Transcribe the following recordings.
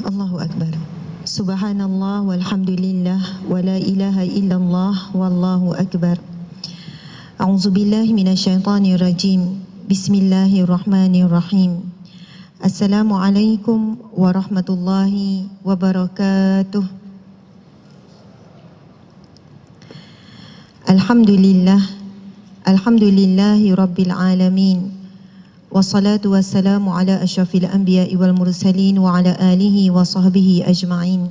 Allahu Akbar. Subhanallah walhamdulillah wa la ilaha illallah wallahu akbar. A'udzubillahi minasyaitonir rajim. Bismillahirrahmanirrahim. Assalamualaikum warahmatullahi wabarakatuh. Alhamdulillah. Alhamdulillahi rabbil alamin. Wassalatu wassalamu ala asyrafil anbiya'i wal mursalin wa ala alihi wa sahbihi ajma'in.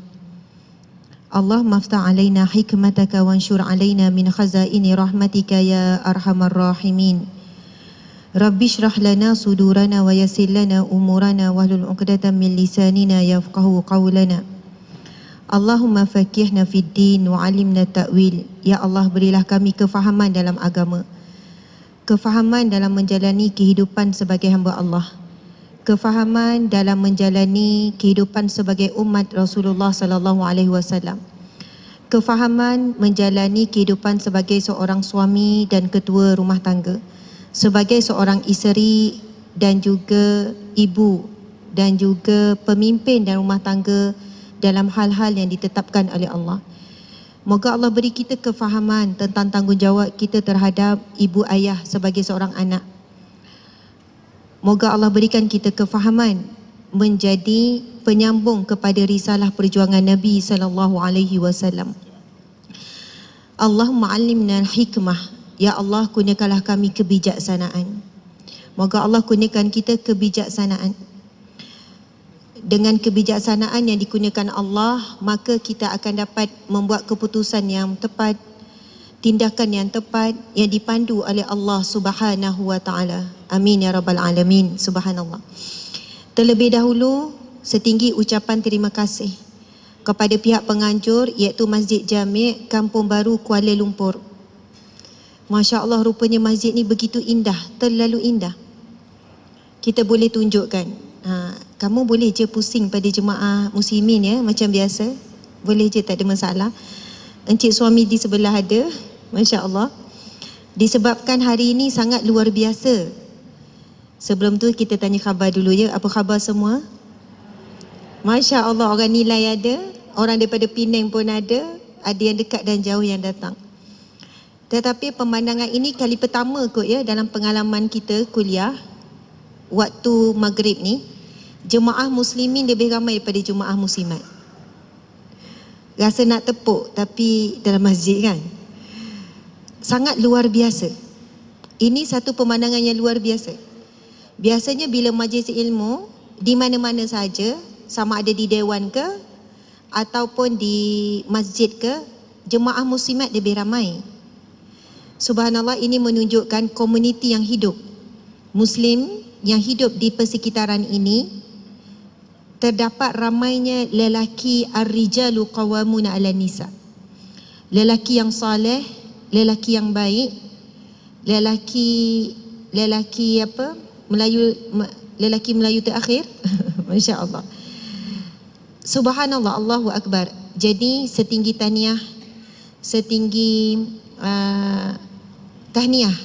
Allahumma aftah alaina hikmataka wanshur alaina min khazaini rahmatika ya arhamar rahimin. Rabbi shrah lana sudurana wa yassir lana umurana wahlul 'uqdatam min lisanina yafqahu qawlana. Allahumma faqihna fid din wa 'allimna ta'wil. Ya Allah, berilah kami kefahaman dalam agama, kefahaman dalam menjalani kehidupan sebagai hamba Allah, kefahaman dalam menjalani kehidupan sebagai umat Rasulullah sallallahu alaihi wasallam, kefahaman menjalani kehidupan sebagai seorang suami dan ketua rumah tangga, sebagai seorang isteri dan juga ibu dan juga pemimpin dan rumah tangga dalam hal-hal yang ditetapkan oleh Allah. Moga Allah beri kita kefahaman tentang tanggungjawab kita terhadap ibu ayah sebagai seorang anak. Moga Allah berikan kita kefahaman menjadi penyambung kepada risalah perjuangan Nabi sallallahu alaihi wasallam. Allahumma 'allimna al-hikmah. Ya Allah, kurniakanlah kami kebijaksanaan. Moga Allah kurniakan kita kebijaksanaan. Dengan kebijaksanaan yang dikurniakan Allah, maka kita akan dapat membuat keputusan yang tepat, tindakan yang tepat yang dipandu oleh Allah Subhanahu wa taala. Amin ya rabbal alamin. Subhanallah. Terlebih dahulu, setinggi ucapan terima kasih kepada pihak penganjur, iaitu Masjid Jami' Kampung Baru, Kuala Lumpur. Masya-Allah, rupanya masjid ni begitu indah, terlalu indah. Kita boleh tunjukkan. Kamu boleh je pusing pada jemaah muslimin ya, macam biasa. Boleh je, tak ada masalah. Encik suami di sebelah ada, masya-Allah. Disebabkan hari ini sangat luar biasa. Sebelum tu kita tanya khabar dulu ya. Apa khabar semua? Masya-Allah, orang Nilai ada, orang daripada Penang pun ada yang dekat dan jauh yang datang. Tetapi pemandangan ini kali pertama kot ya dalam pengalaman kita kuliah waktu maghrib ni. Jemaah muslimin lebih ramai daripada jemaah muslimat. Rasa nak tepuk tapi dalam masjid kan. Sangat luar biasa. Ini satu pemandangan yang luar biasa. Biasanya bila majlis ilmu di mana-mana saja, sama ada di dewan ke ataupun di masjid ke, jemaah muslimat lebih ramai. Subhanallah, ini menunjukkan komuniti yang hidup. Muslim yang hidup di persekitaran ini, terdapat ramainya lelaki ar-rijalu qawwamuna 'alan nisa. Lelaki yang soleh, lelaki yang baik, lelaki Melayu terakhir. Masya-Allah. Subhanallah, Allahu Akbar. Jadi setinggi tahniah, setinggi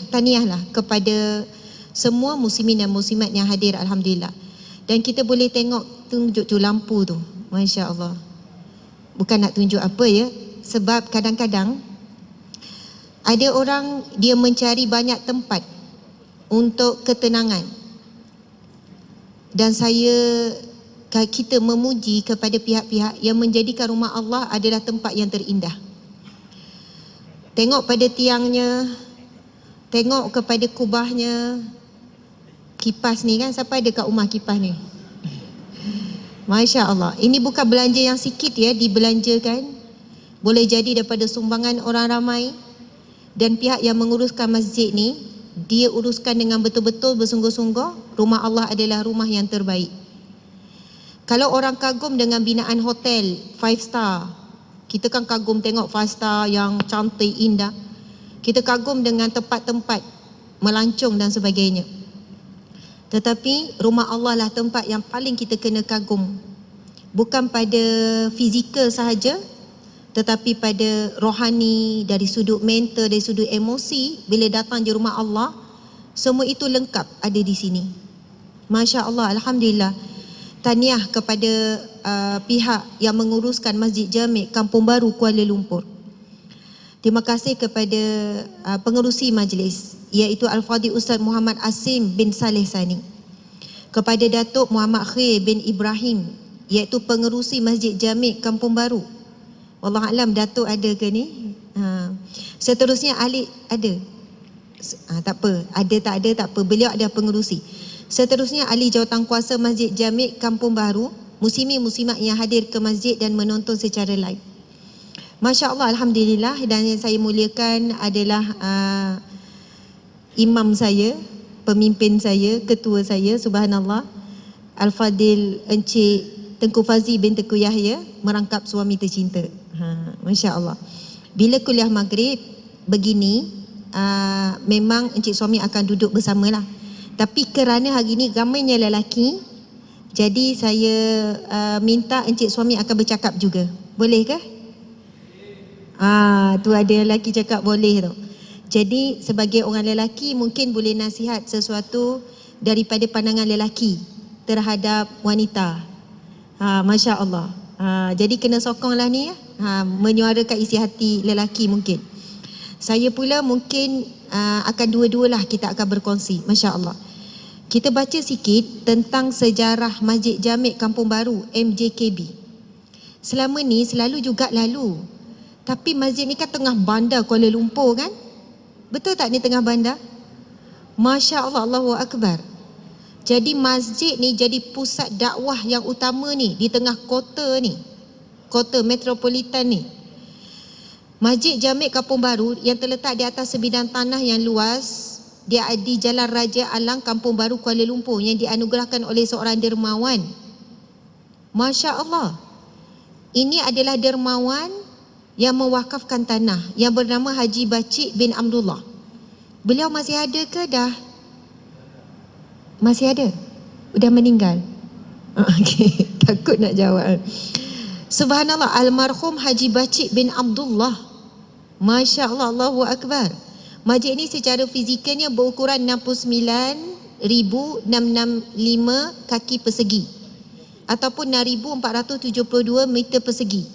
tahniahlah kepada semua muslimin dan muslimat yang hadir, alhamdulillah. Dan kita boleh tengok tunjuk tu lampu tu, masya-Allah. Bukan nak tunjuk apa ya, sebab kadang-kadang ada orang dia mencari banyak tempat untuk ketenangan. Dan kita memuji kepada pihak-pihak yang menjadikan rumah Allah adalah tempat yang terindah. Tengok pada tiangnya, tengok kepada kubahnya. Kipas ni kan, siapa ada kat rumah kipas ni? Masya Allah. Ini bukan belanja yang sikit ya, dibelanjakan. Boleh jadi daripada sumbangan orang ramai. Dan pihak yang menguruskan masjid ni, dia uruskan dengan betul-betul bersungguh-sungguh. Rumah Allah adalah rumah yang terbaik. Kalau orang kagum dengan binaan hotel 5 star, kita kan kagum tengok 5 star yang cantik, indah. Kita kagum dengan tempat-tempat melancong dan sebagainya. Tetapi rumah Allah lah tempat yang paling kita kena kagum. Bukan pada fizikal sahaja, tetapi pada rohani, dari sudut mental, dari sudut emosi. Bila datang di rumah Allah, semua itu lengkap ada di sini. Masya Allah, alhamdulillah. tahniah kepada pihak yang menguruskan Masjid Jami' Kampung Baru Kuala Lumpur. Terima kasih kepada pengerusi majlis, iaitu Al-Fadhil Ustaz Muhammad Asim bin Saleh Sani. Kepada Datuk Muhammad Khair bin Ibrahim, iaitu pengerusi Masjid Jami' Kampung Baru. Wallahualam Datuk ada ke ni? Seterusnya ahli ada. Tak apa, ada tak ada tak apa. Beliau ada pengerusi. Seterusnya ahli jawatankuasa Masjid Jami' Kampung Baru, muslimin muslimat yang hadir ke masjid dan menonton secara live. Masya Allah, alhamdulillah. Dan yang saya muliakan adalah imam saya, pemimpin saya, ketua saya, subhanallah, Al-Fadhil Encik Tengku Fazi bin Tengku Yahya, merangkap suami tercinta. Masya Allah. Bila kuliah maghrib begini, memang encik suami akan duduk bersamalah. Tapi kerana hari ini ramainya lelaki, jadi saya minta encik suami akan bercakap juga. Boleh ke? Tu ada lelaki cakap boleh tu. Jadi sebagai orang lelaki mungkin boleh nasihat sesuatu daripada pandangan lelaki terhadap wanita. Masya Allah. Jadi kena sokonglah ni ya. Menyuarakan isi hati lelaki mungkin. Saya pula mungkin akan dua-dualah kita akan berkongsi. Masya Allah. Kita baca sikit tentang sejarah Masjid Jami' Kampung Baru MJKB. Selama ni selalu juga lalu. Tapi masjid ni kan tengah bandar Kuala Lumpur kan? Betul tak ni tengah bandar? Masya Allah, Allahu Akbar. Jadi masjid ni jadi pusat dakwah yang utama ni di tengah kota ni. Kota metropolitan ni. Masjid Jami' Kampung Baru yang terletak di atas sebidang tanah yang luas, dia di Jalan Raja Alang Kampung Baru Kuala Lumpur, yang dianugerahkan oleh seorang dermawan. Masya Allah. Ini adalah dermawan yang mewakafkan tanah yang bernama Haji Bacik bin Abdullah. Beliau masih ada ke dah? Masih ada? Udah meninggal? Okay. Takut nak jawab. Subhanallah, almarhum Haji Bacik bin Abdullah. Masya Allah, Allahu Akbar. Masjid ini secara fizikalnya berukuran 69,665 kaki persegi ataupun 6,472 meter persegi.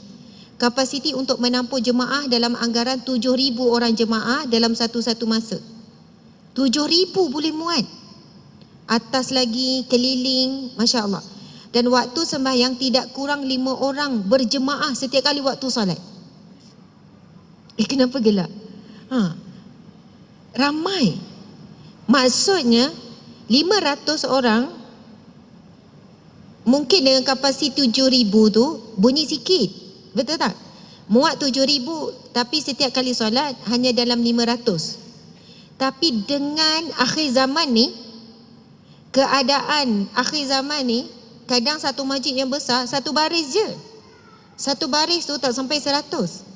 Kapasiti untuk menampung jemaah dalam anggaran 7,000 orang jemaah dalam satu-satu masa. 7,000 boleh muat. Atas lagi, keliling, Masya Allah. Dan waktu sembahyang tidak kurang 5 orang berjemaah setiap kali waktu solat. Kenapa gelap? Ramai. Maksudnya 500 orang mungkin dengan kapasiti 7,000 tu bunyi sikit. Betul tak? Muat 7,000 tapi setiap kali solat hanya dalam 500. Tapi dengan akhir zaman ni, keadaan akhir zaman ni, kadang satu masjid yang besar, satu baris je. Satu baris tu tak sampai 100.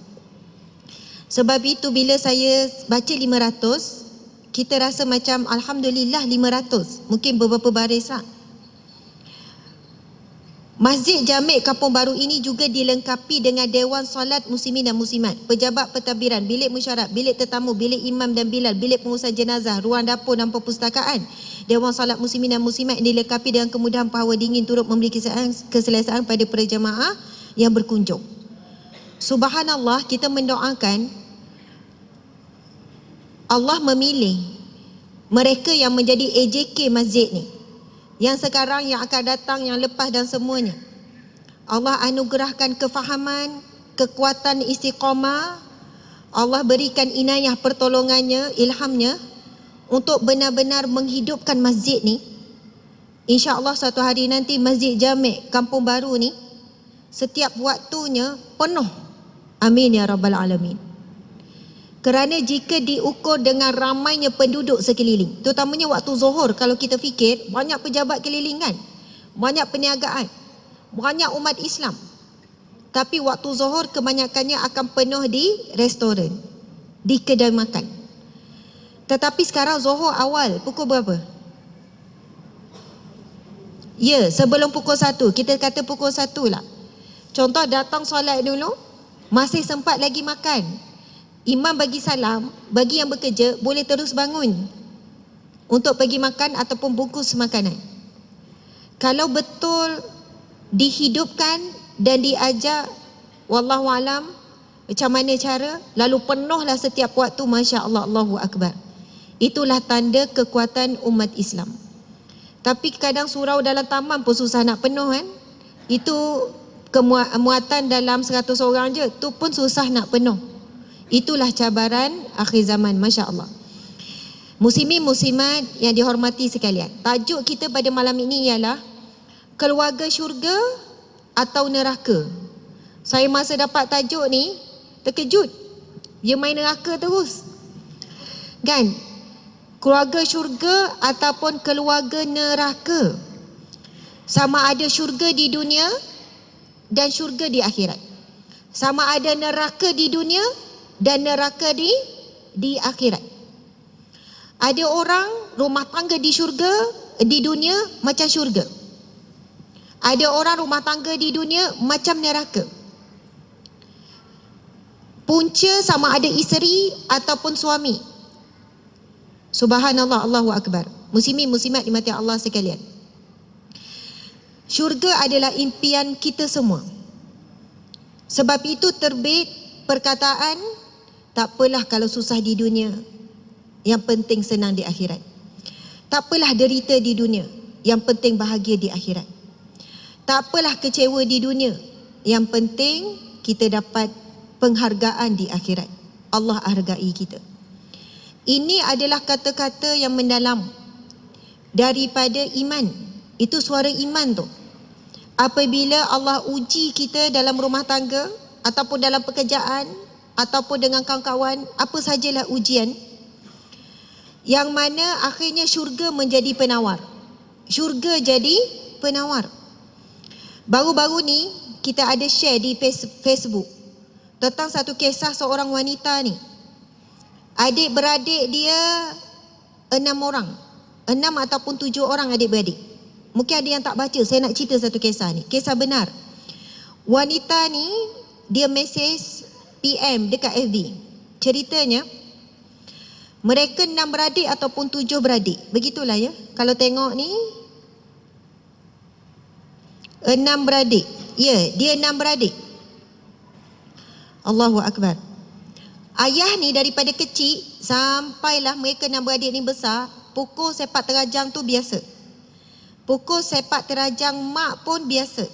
Sebab itu bila saya baca 500, kita rasa macam alhamdulillah 500. Mungkin beberapa baris lah. Masjid Jami' Kampung Baru ini juga dilengkapi dengan Dewan Solat Muslimin dan Muslimat, pejabat pentadbiran, bilik mesyuarat, bilik tetamu, bilik imam dan bilal, bilik pengurusan jenazah, ruang dapur dan perpustakaan. Dewan Solat Muslimin dan Muslimat dilengkapi dengan kemudahan hawa dingin turut memberi keselesaan pada para jemaah yang berkunjung. Subhanallah, kita mendoakan Allah memilih mereka yang menjadi AJK masjid ni, yang sekarang, yang akan datang, yang lepas dan semuanya. Allah anugerahkan kefahaman, kekuatan istiqamah. Allah berikan inayah pertolongannya, ilhamnya untuk benar-benar menghidupkan masjid ni. InsyaAllah suatu hari nanti Masjid Jami' Kampung Baru ni setiap waktunya penuh. Amin ya Rabbal Alamin. Kerana jika diukur dengan ramainya penduduk sekeliling, terutamanya waktu zuhur, kalau kita fikir, banyak pejabat keliling kan, banyak perniagaan, banyak umat Islam. Tapi waktu zuhur kebanyakannya akan penuh di restoran, di kedai makan. Tetapi sekarang zuhur awal, pukul berapa? Ya, sebelum pukul 1, kita kata pukul 1 lah. Contoh datang solat dulu, masih sempat lagi makan. Imam bagi salam, bagi yang bekerja boleh terus bangun untuk pergi makan ataupun bungkus makanan. Kalau betul dihidupkan dan diajar, wallahu alam macam mana cara, lalu penuhlah setiap waktu, Masya Allah, Allahu Akbar. Itulah tanda kekuatan umat Islam. Tapi kadang surau dalam taman pun susah nak penuh kan. Itu muatan dalam 100 orang je, tu pun susah nak penuh. Itulah cabaran akhir zaman, Masya Allah. Muslimin muslimat yang dihormati sekalian, tajuk kita pada malam ini ialah keluarga syurga atau neraka. Saya masa dapat tajuk ni terkejut, dia main neraka terus kan. Keluarga syurga ataupun keluarga neraka. Sama ada syurga di dunia dan syurga di akhirat. Sama ada neraka di dunia dan neraka di akhirat. Ada orang rumah tangga di syurga, di dunia macam syurga. Ada orang rumah tangga di dunia macam neraka. Punca sama ada isteri ataupun suami. Subhanallah, Allahu Akbar. Muslimin muslimat dimati Allah sekalian. Syurga adalah impian kita semua. Sebab itu terbit perkataan, tak apalah kalau susah di dunia, yang penting senang di akhirat. Tak apalah derita di dunia, yang penting bahagia di akhirat. Tak apalah kecewa di dunia, yang penting kita dapat penghargaan di akhirat. Allah hargai kita. Ini adalah kata-kata yang mendalam daripada iman. Itu suara iman tu. Apabila Allah uji kita dalam rumah tangga ataupun dalam pekerjaan ataupun dengan kawan-kawan, apa sajalah ujian, yang mana akhirnya syurga menjadi penawar. Syurga jadi penawar. Baru-baru ni kita ada share di Facebook tentang satu kisah seorang wanita ni. Adik-beradik dia 6 orang. 6 ataupun 7 orang adik-beradik. Mungkin ada yang tak baca, saya nak cerita satu kisah ni. Kisah benar. Wanita ni dia mesej PM dekat FB. Ceritanya mereka 6 beradik ataupun 7 beradik. Begitulah ya. Kalau tengok ni 6 beradik. Ya, dia 6 beradik. Allahu Akbar. Ayah ni daripada kecil sampailah mereka 6 beradik ni besar, pukul sepak terajang tu biasa. Pukul sepak terajang mak pun biasa.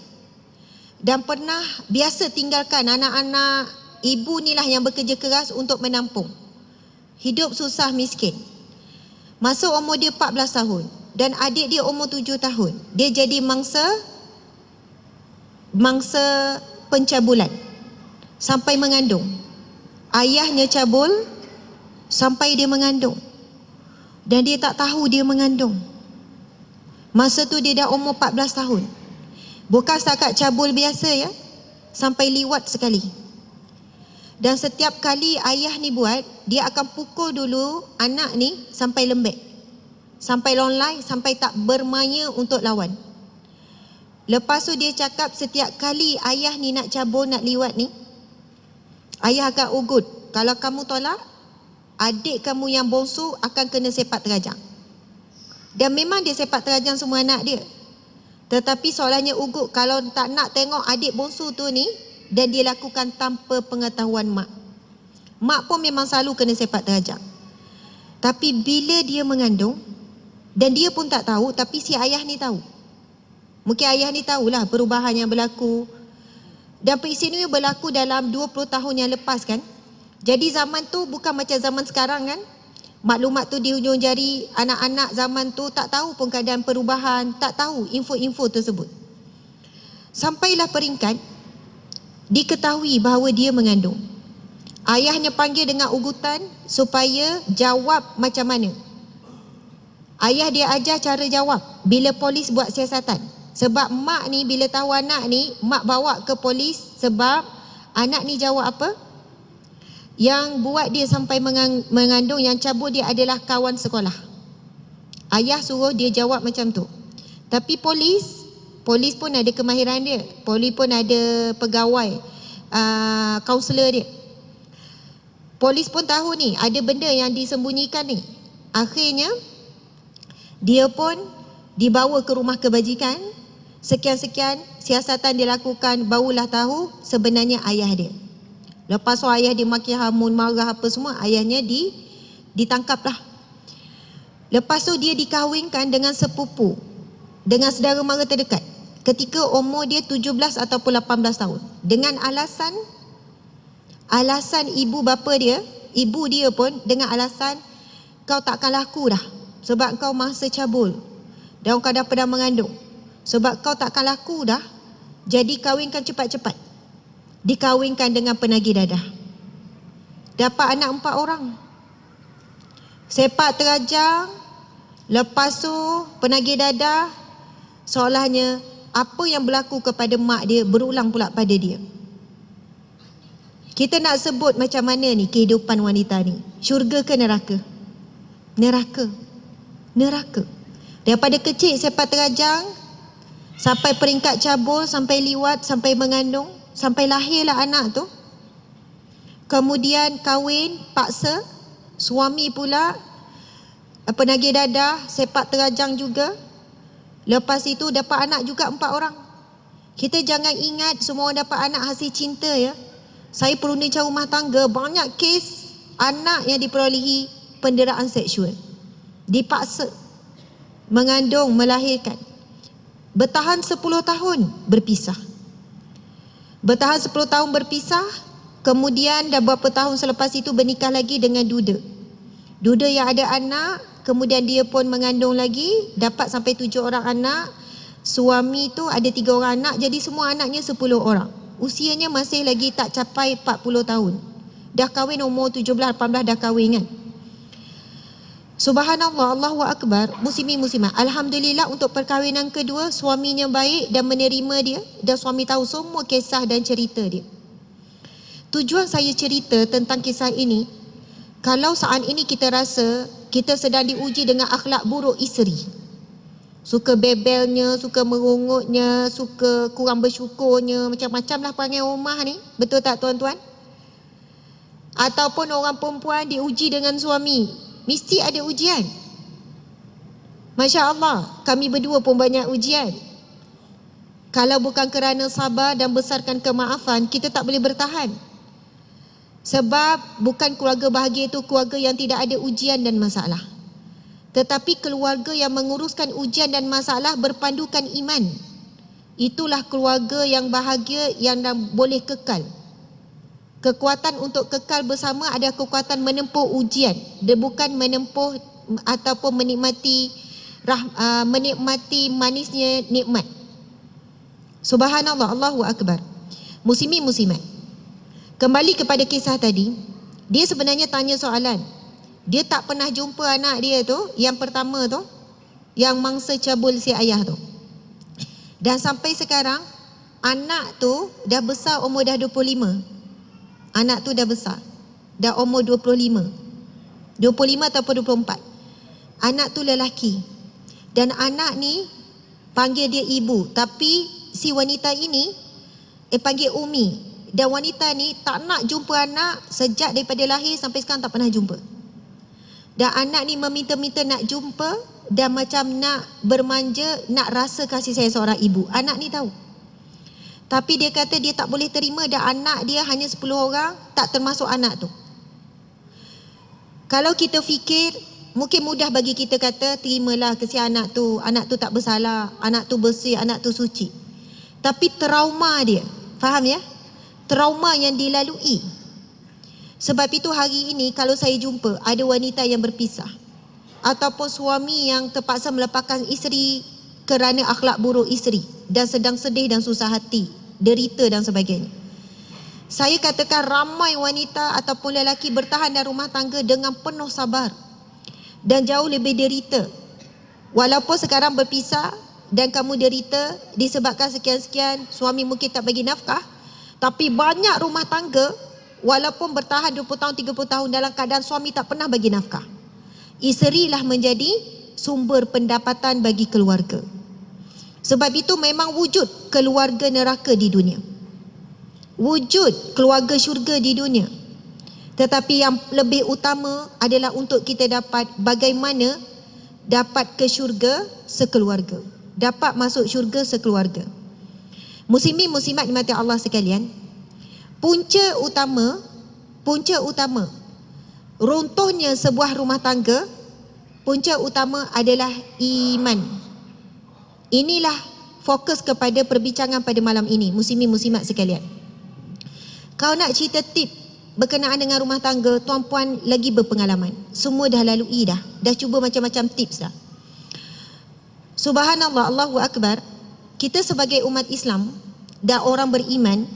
Dan pernah biasa tinggalkan anak-anak ibu ni lah yang bekerja keras untuk menampung. Hidup susah miskin. Masa umur dia 14 tahun dan adik dia umur 7 tahun, dia jadi mangsa pencabulan sampai mengandung. Ayahnya cabul sampai dia mengandung. Dan dia tak tahu dia mengandung. Masa tu dia dah umur 14 tahun. Bukan setakat cabul biasa ya, sampai liwat sekali. Dan setiap kali ayah ni buat, dia akan pukul dulu anak ni sampai lembek. Sampai longlai, sampai tak bermaya untuk lawan. Lepas tu dia cakap setiap kali ayah ni nak cabul, nak liwat ni, ayah akan ugut. Kalau kamu tolak, adik kamu yang bongsu akan kena sepak terajang. Dan memang dia sepak terajang semua anak dia. Tetapi soalannya ugut, kalau tak nak tengok adik bongsu tu ni, dan dia lakukan tanpa pengetahuan mak. Mak pun memang selalu kena sepak terajang. Tapi bila dia mengandung, dan dia pun tak tahu, tapi si ayah ni tahu. Mungkin ayah ni tahulah perubahan yang berlaku. Dan peristiwa berlaku dalam 20 tahun yang lepas kan. Jadi zaman tu bukan macam zaman sekarang kan. Maklumat tu di hujung jari. Anak-anak zaman tu tak tahu pun keadaan perubahan, tak tahu info-info tersebut. Sampailah peringkat diketahui bahawa dia mengandung. Ayahnya panggil dengan ugutan supaya jawab macam mana. Ayah dia ajar cara jawab bila polis buat siasatan. Sebab mak ni bila tahu anak ni, mak bawa ke polis sebab anak ni jawab apa? Yang buat dia sampai mengandung, yang cabut dia adalah kawan sekolah. Ayah suruh dia jawab macam tu. Tapi polis pun ada kemahiran dia. Polis pun ada pegawai, kaunselor dia. Polis pun tahu ni, ada benda yang disembunyikan ni. Akhirnya, dia pun dibawa ke rumah kebajikan Sekian-sekian siasatan dia lakukan, barulah tahu sebenarnya ayah dia. Lepas tu ayah dia maki hamun, marah apa semua, ayahnya ditangkaplah. Lepas tu dia dikahwinkan dengan sepupu, dengan saudara mara terdekat, ketika umur dia 17 ataupun 18 tahun. Dengan alasan ibu bapa dia, ibu dia pun dengan alasan kau takkan laku dah sebab kau masa cabul dan kau dah pernah mengandung. Sebab kau takkan laku dah, jadi kahwinkan cepat-cepat. Dikahwinkan dengan penagih dadah. Dapat anak 4 orang. Sepak terajang. Lepas tu penagih dadah, seolahnya apa yang berlaku kepada mak dia berulang pula pada dia. Kita nak sebut macam mana ni kehidupan wanita ni? Syurga ke neraka? Neraka. Neraka. Daripada kecil sepak terajang sampai peringkat cabul, sampai liwat, sampai mengandung, sampai lahirlah anak tu. Kemudian kahwin, paksa, suami pula penagih dadah, sepak terajang juga. Lepas itu dapat anak juga 4 orang. Kita jangan ingat semua orang dapat anak hasil cinta ya. Saya perundingan rumah tangga, banyak kes anak yang diperolehi penderaan seksual. Dipaksa, mengandung, melahirkan. Bertahan 10 tahun berpisah. Bertahan 10 tahun berpisah, kemudian dah berapa tahun selepas itu bernikah lagi dengan duda. Duda yang ada anak, kemudian dia pun mengandung lagi, dapat sampai 7 orang anak. Suami tu ada 3 orang anak, jadi semua anaknya 10 orang. Usianya masih lagi tak capai 40 tahun. Dah kahwin umur 17-18 dah kahwin kan. Subhanallah, Allahu Akbar, muslimin muslimat. Alhamdulillah untuk perkahwinan kedua, suaminya baik dan menerima dia, dan suami tahu semua kisah dan cerita dia. Tujuan saya cerita tentang kisah ini, kalau saat ini kita rasa kita sedang diuji dengan akhlak buruk isteri, suka bebelnya, suka merungutnya, suka kurang bersyukurnya, macam-macam lah perangai rumah ni, betul tak tuan-tuan? Ataupun orang perempuan diuji dengan suami, mesti ada ujian. Masya Allah, kami berdua pun banyak ujian. Kalau bukan kerana sabar dan besarkan kemaafan, kita tak boleh bertahan. Sebab bukan keluarga bahagia itu keluarga yang tidak ada ujian dan masalah. Tetapi keluarga yang menguruskan ujian dan masalah berpandukan iman. Itulah keluarga yang bahagia, yang boleh kekal. Kekuatan untuk kekal bersama ada kekuatan menempuh ujian. Dia bukan menempuh ataupun menikmati manisnya nikmat. Subhanallah, Allahu Akbar. Muslimin muslimat, kembali kepada kisah tadi. Dia sebenarnya tanya soalan. Dia tak pernah jumpa anak dia tu, yang pertama tu, yang mangsa cabul si ayah tu. Dan sampai sekarang anak tu dah besar, umur dah 25. Anak tu dah besar, dah umur 25 ataupun 24. Anak tu lelaki. Dan anak ni panggil dia ibu, tapi si wanita ini panggil Umi. Dan wanita ni tak nak jumpa anak sejak daripada lahir sampai sekarang, tak pernah jumpa. Dan anak ni meminta-minta nak jumpa dan macam nak bermanja, nak rasa kasih sayang seorang ibu. Anak ni tahu. Tapi dia kata dia tak boleh terima dan anak dia hanya 10 orang, tak termasuk anak tu. Kalau kita fikir, mungkin mudah bagi kita kata, terimalah kesian anak tu tak bersalah, anak tu bersih, anak tu suci. Tapi trauma dia, faham ya? Trauma yang dilalui. Sebab itu hari ini kalau saya jumpa ada wanita yang berpisah, ataupun suami yang terpaksa melepaskan isteri kerana akhlak buruk isteri dan sedang sedih dan susah hati, derita dan sebagainya, saya katakan ramai wanita ataupun lelaki bertahan dalam rumah tangga dengan penuh sabar dan jauh lebih derita. Walaupun sekarang berpisah dan kamu derita disebabkan sekian-sekian, suami mungkin tak bagi nafkah, tapi banyak rumah tangga walaupun bertahan 20 tahun, 30 tahun dalam keadaan suami tak pernah bagi nafkah, isterilah menjadi sumber pendapatan bagi keluarga. Sebab itu memang wujud keluarga neraka di dunia, wujud keluarga syurga di dunia. Tetapi yang lebih utama adalah untuk kita dapat bagaimana dapat ke syurga sekeluarga. dapat masuk syurga sekeluarga. Muslimin muslimat dimati Allah sekalian, punca utama runtuhnya sebuah rumah tangga, punca utama adalah iman. Inilah fokus kepada perbincangan pada malam ini, muslimin muslimat sekalian. Kau nak cerita tip berkenaan dengan rumah tangga, tuan-puan lagi berpengalaman. Semua dah lalui dah cuba macam-macam tips dah. Subhanallah, Allahu Akbar. Kita sebagai umat Islam dan orang beriman,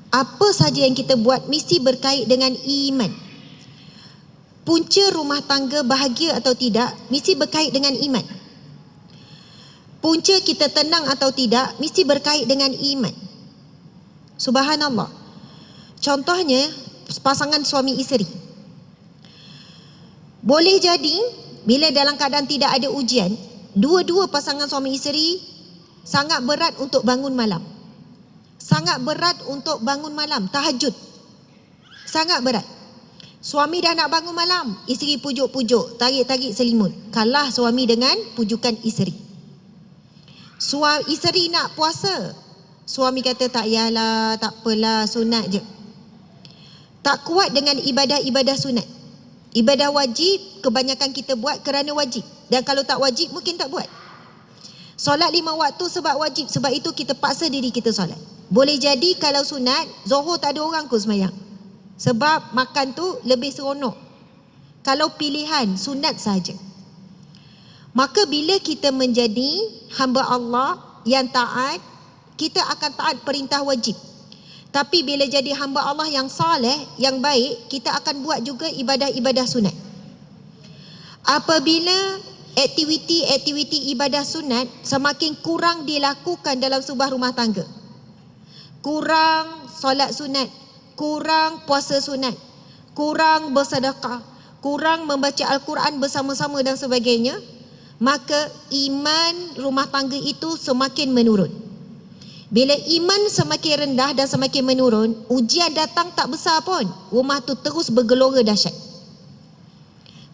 apa saja yang kita buat mesti berkait dengan iman. Punca rumah tangga bahagia atau tidak mesti berkait dengan iman. Punca kita tenang atau tidak mesti berkait dengan iman. Subhanallah. Contohnya pasangan suami isteri. Boleh jadi bila dalam keadaan tidak ada ujian, dua-dua pasangan suami isteri sangat berat untuk bangun malam. Sangat berat untuk bangun malam, tahajud. Sangat berat. Suami dah nak bangun malam, isteri pujuk-pujuk, tarik-tarik selimut. Kalah suami dengan pujukan isteri. Isteri nak puasa, suami kata tak yalah, tak apalah, sunat je. Tak kuat dengan ibadah-ibadah sunat. Ibadah wajib kebanyakan kita buat kerana wajib, dan kalau tak wajib mungkin tak buat. Solat 5 waktu sebab wajib, sebab itu kita paksa diri kita solat. Boleh jadi kalau sunat, Zohor tak ada orang kot semayang, sebab makan tu lebih seronok. Kalau pilihan sunat saja. Maka bila kita menjadi hamba Allah yang taat, kita akan taat perintah wajib. Tapi bila jadi hamba Allah yang saleh, yang baik, kita akan buat juga ibadah-ibadah sunat. Apabila aktiviti-aktiviti ibadah sunat semakin kurang dilakukan dalam sebuah rumah tangga, kurang solat sunat, kurang puasa sunat, kurang bersedekah, kurang membaca Al-Quran bersama-sama dan sebagainya, maka iman rumah tangga itu semakin menurun. Bila iman semakin rendah dan semakin menurun, ujian datang tak besar pun, rumah tu terus bergelora dahsyat.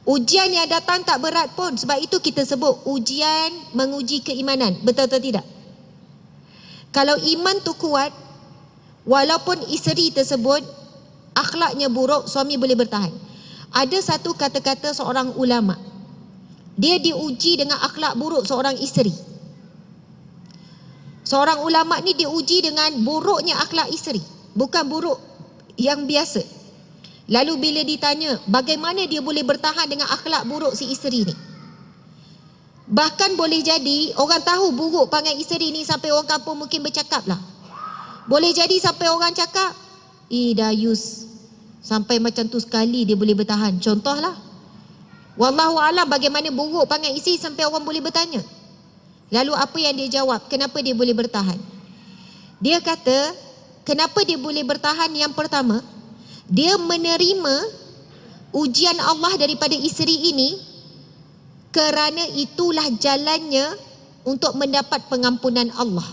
Ujian yang datang tak berat pun, sebab itu kita sebut ujian menguji keimanan. Betul atau tidak? Kalau iman tu kuat, walaupun isteri tersebut akhlaknya buruk, suami boleh bertahan. Ada satu kata-kata seorang ulama, dia diuji dengan akhlak buruk seorang isteri. Seorang ulama ni diuji dengan buruknya akhlak isteri, bukan buruk yang biasa. Lalu bila ditanya bagaimana dia boleh bertahan dengan akhlak buruk si isteri ni, bahkan boleh jadi orang tahu buruk perangai isteri ni sampai orang kampung mungkin bercakap lah. Boleh jadi sampai orang cakap, Dayus, sampai macam tu sekali dia boleh bertahan. Contohlah. Wallahu alam bagaimana buruk perangai isteri sampai orang boleh bertanya. Lalu apa yang dia jawab? Kenapa dia boleh bertahan? Dia kata, kenapa dia boleh bertahan? Yang pertama, dia menerima ujian Allah daripada isteri ini kerana itulah jalannya untuk mendapat pengampunan Allah.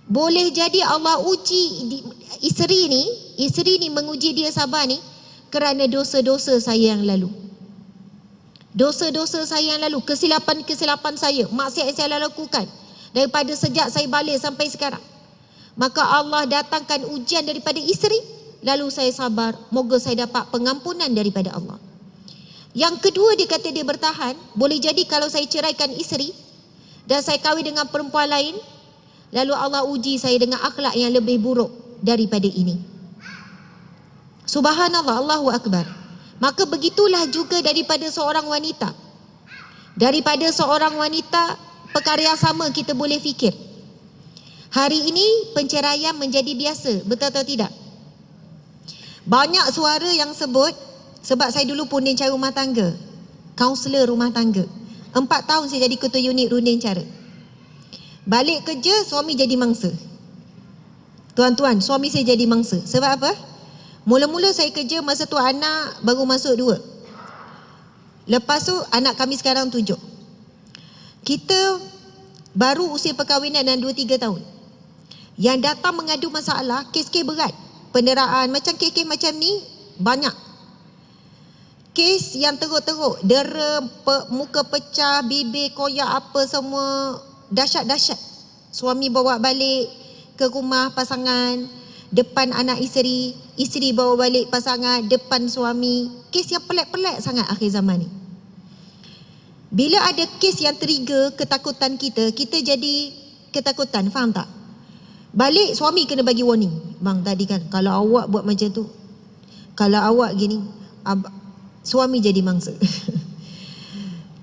Boleh jadi Allah uji isteri ni menguji dia sabar ni kerana dosa-dosa saya yang lalu. Dosa-dosa saya yang lalu, kesilapan-kesilapan saya, maksiat yang saya lakukan daripada sejak saya balik sampai sekarang. Maka Allah datangkan ujian daripada isteri, lalu saya sabar, moga saya dapat pengampunan daripada Allah. Yang kedua, dia kata dia bertahan. Boleh jadi kalau saya ceraikan isteri dan saya kahwin dengan perempuan lain, lalu Allah uji saya dengan akhlak yang lebih buruk daripada ini. Subhanallah, Allahu Akbar. Maka begitulah juga daripada seorang wanita. Daripada seorang wanita, perkara yang sama kita boleh fikir. Hari ini penceraian menjadi biasa, betul atau tidak? Banyak suara yang sebut, sebab saya dulu punding cara rumah tangga, kaunselor rumah tangga. 4 tahun saya jadi ketua unit runding cara. Balik kerja, suami jadi mangsa. Tuan-tuan, suami saya jadi mangsa. Sebab apa? Mula-mula saya kerja masa tu anak baru masuk 2. Lepas tu anak kami sekarang 7. Kita baru usia perkahwinan dan 2-3 tahun. Yang datang mengadu masalah, kes-kes berat. Penderaan, macam kes-kes macam ni banyak. Kes yang teruk-teruk, dera, muka pecah, bibir koyak apa semua, dahsyat-dahsyat. Suami bawa balik ke rumah pasangan, depan anak isteri, isteri bawa balik pasangan, depan suami. Kes yang pelik-pelik sangat akhir zaman ni. Bila ada kes yang trigger ketakutan kita, kita jadi ketakutan, faham tak? Balik suami kena bagi warning. Bang tadi kan, kalau awak buat macam tu, kalau awak gini, suami jadi mangsa.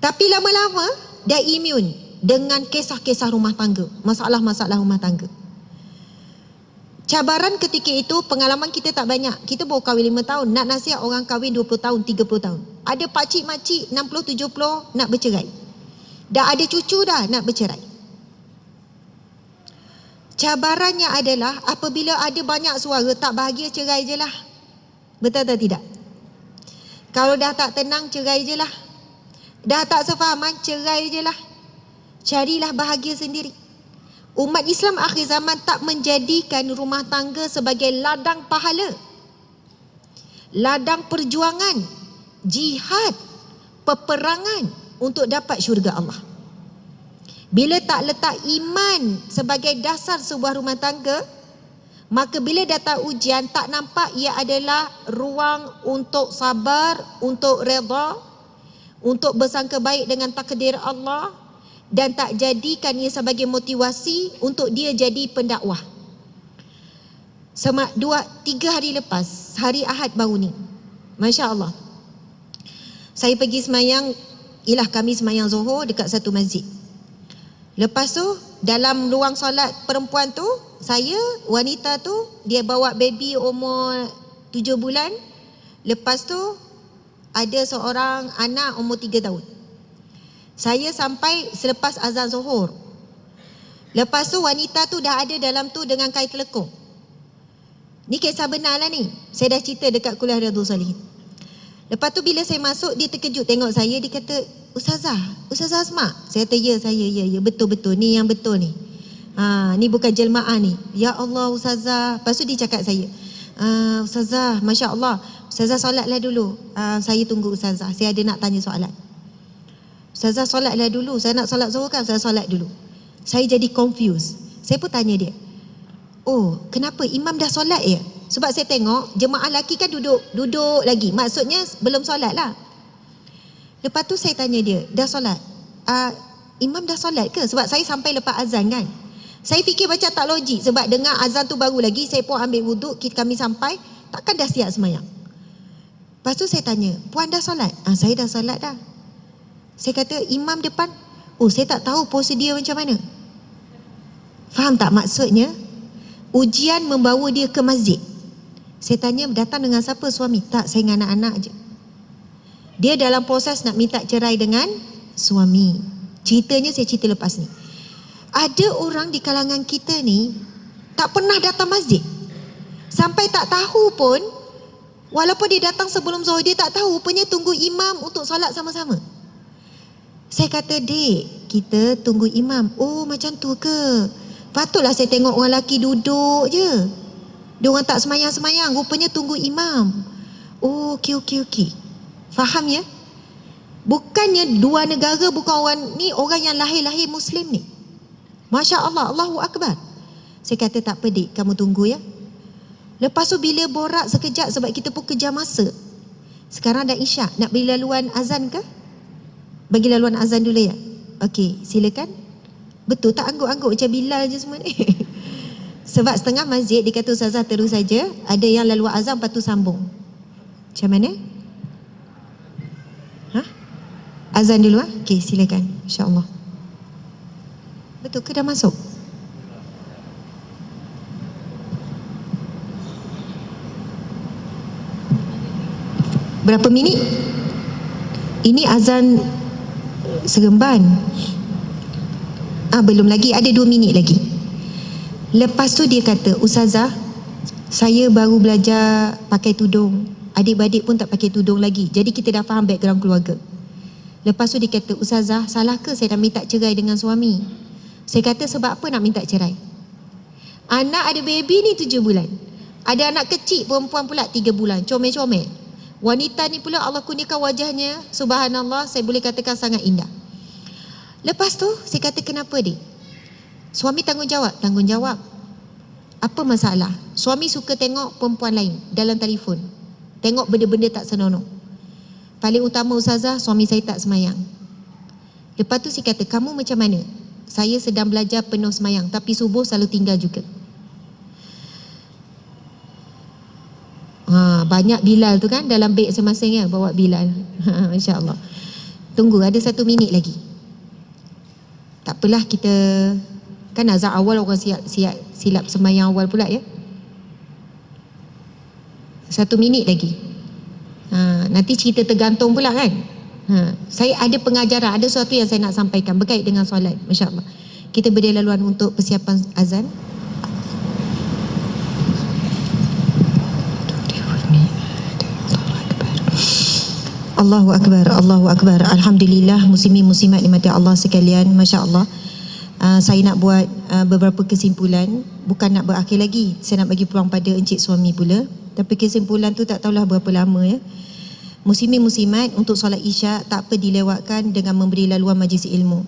Tapi lama-lama dia immune dengan kisah-kisah rumah tangga, masalah-masalah rumah tangga. Cabaran ketika itu, pengalaman kita tak banyak. Kita baru kahwin 5 tahun, nak nasihat orang kahwin 20 tahun, 30 tahun. Ada pakcik-makcik 60, 70 nak bercerai. Dah ada cucu dah nak bercerai. Cabarannya adalah apabila ada banyak suara, tak bahagia, cerai je lah. Betul atau tidak? Kalau dah tak tenang, cerai je lah. Dah tak sefahaman, cerai je lah. Carilah bahagia sendiri. Umat Islam akhir zaman tak menjadikan rumah tangga sebagai ladang pahala, ladang perjuangan, jihad, peperangan untuk dapat syurga Allah. Bila tak letak iman sebagai dasar sebuah rumah tangga, maka bila datang ujian, tak nampak ia adalah ruang untuk sabar, untuk redha, untuk bersangka baik dengan takdir Allah, dan tak jadikan ia sebagai motivasi untuk dia jadi pendakwah. 3 hari lepas, hari Ahad baru ni, Masya Allah, saya pergi semayang, kami semayang Zuhur dekat satu masjid. Lepas tu, dalam ruang solat perempuan tu, saya, wanita tu, dia bawa baby umur 7 bulan. Lepas tu, ada seorang anak umur 3 tahun. Saya sampai selepas azan Zuhur. Lepas tu wanita tu dah ada dalam tu dengan kain telekung. Ni kisah benar lah ni. Saya dah cerita dekat kuliah Riyadhus Salihin. Lepas tu bila saya masuk, dia terkejut tengok saya. Dia kata, Ustazah Asma. Saya kata, ya saya, ya betul-betul. Ni yang betul ni. Ni bukan jelmaan ni. Ya Allah Ustazah. Lepas tu dia cakap saya, Ustazah, Masya Allah, Ustazah solatlah dulu. Saya tunggu Ustazah. Saya ada nak tanya soalan. Ustazah solatlah dulu. Saya nak solat Zuhur kan, saya solat dulu. Saya jadi confused. Saya pun tanya dia, oh kenapa imam dah solat ya? Sebab saya tengok jemaah lelaki kan duduk lagi. Maksudnya belum solat lah. Lepas tu saya tanya dia, dah solat? Imam dah solat ke? Sebab saya sampai lepas azan kan. Saya fikir macam tak logik. Sebab dengar azan tu baru lagi, saya pun ambil wuduk, kami sampai, takkan dah siap semayang. Lepas tu saya tanya, puan dah solat? Saya dah solat dah. Saya kata, imam depan, oh saya tak tahu prosedur macam mana. Faham tak maksudnya? Ujian membawa dia ke masjid. Saya tanya, datang dengan siapa suami? Tak, saya dengan anak-anak je. Dia dalam proses nak minta cerai dengan suami. Ceritanya saya cerita lepas ni. Ada orang di kalangan kita ni tak pernah datang masjid. Sampai tak tahu pun, walaupun dia datang sebelum Zuhur, dia tak tahu rupanya tunggu imam untuk solat sama-sama. Saya kata, dek, kita tunggu imam. Oh macam tu ke? Patutlah saya tengok orang lelaki duduk je. Dia orang tak semayang-semayang, rupanya tunggu imam. Oh okey. Faham ya? Bukannya dua negara, bukan orang ni, orang yang lahir-lahir Muslim ni. Masya Allah, Allahu Akbar. Saya kata, tak apa dek, kamu tunggu ya. Lepas tu bila borak sekejap, sebab kita pun kejar masa. Sekarang dah isyak, nak beri laluan azan ke? Bagi laluan azan dulu ya. Okey, silakan. Betul tak angguk-angguk macam Bilal je semua ni? Sebab setengah masjid dia kata, Ustazah terus saja, ada yang laluan azan lepas tu sambung. Macam mana? Azan dulu Okey, silakan. InsyaAllah. Betul ke dah masuk? Berapa minit? Ini azan Seremban. Belum lagi, ada 2 minit lagi. Lepas tu dia kata, Ustazah, saya baru belajar pakai tudung. Adik-beradik pun tak pakai tudung lagi. Jadi kita dah faham background keluarga. Lepas tu dia kata, Ustazah, salah ke saya dah minta cerai dengan suami? Saya kata, sebab apa nak minta cerai? Anak ada baby ni 7 bulan. Ada anak kecil perempuan pula 3 bulan. Comel-comel. Wanita ni pula Allah kurniakan wajahnya, subhanallah, saya boleh katakan sangat indah. Lepas tu saya kata, kenapa dia? Suami tanggungjawab. Tanggungjawab. Apa masalah? Suami suka tengok perempuan lain dalam telefon. Tengok benda-benda tak senonoh. Paling utama ustazah, suami saya tak semayang. Lepas tu saya kata, kamu macam mana? Saya sedang belajar penuh semayang, tapi subuh selalu tinggal juga. Banyak Bilal tu kan dalam beg masing-masing ya, bawa Bilal. Masya Allah. Tunggu, ada 1 minit lagi. Tak apalah, kita kan azan awal orang silap semayang awal pula ya. 1 minit lagi. Nanti cerita tergantung pula kan. Saya ada pengajaran, ada sesuatu yang saya nak sampaikan berkait dengan solat. Masya Allah. Kita beri laluan untuk persiapan azan. Allahu Akbar, Allahu Akbar. Alhamdulillah, muslimin muslimat dimati Allah sekalian. Masya Allah. Saya nak buat beberapa kesimpulan. Bukan nak berakhir lagi, saya nak bagi peluang pada encik suami pula. Tapi kesimpulan tu tak tahulah berapa lama ya. Muslimin muslimat, untuk solat isyak tak apa dilewatkan dengan memberi laluan majlis ilmu.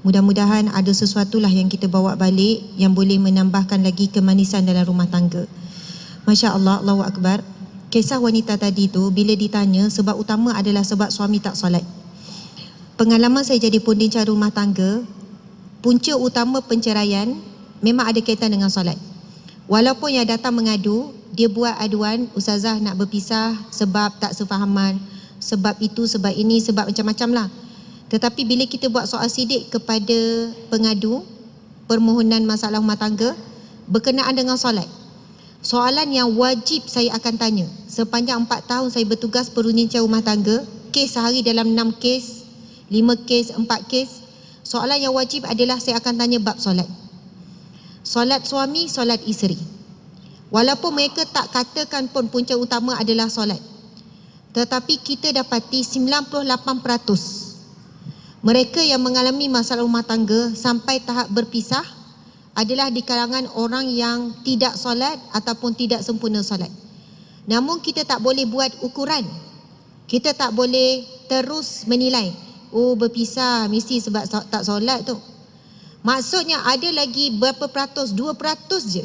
Mudah-mudahan ada sesuatu lah yang kita bawa balik yang boleh menambahkan lagi kemanisan dalam rumah tangga. Masya Allah, Allahu Akbar. Kisah wanita tadi tu bila ditanya, sebab utama adalah sebab suami tak solat. Pengalaman saya jadi pundincar rumah tangga, punca utama penceraian memang ada kaitan dengan solat. Walaupun yang datang mengadu, dia buat aduan, ustazah nak berpisah sebab tak sefahaman, sebab itu, sebab ini, sebab macam-macam lah. Tetapi bila kita buat soal sidik kepada pengadu, permohonan masalah rumah tangga berkenaan dengan solat, soalan yang wajib saya akan tanya sepanjang 4 tahun saya bertugas peruncingan rumah tangga, kes sehari dalam 6 kes, 5 kes, 4 kes, soalan yang wajib adalah saya akan tanya bab solat. Solat suami, solat isteri. Walaupun mereka tak katakan pun punca utama adalah solat, tetapi kita dapati 98% mereka yang mengalami masalah rumah tangga sampai tahap berpisah adalah di kalangan orang yang tidak solat ataupun tidak sempurna solat. Namun kita tak boleh buat ukuran. Kita tak boleh terus menilai, oh berpisah mesti sebab tak solat tu. Maksudnya ada lagi berapa peratus, 2% je,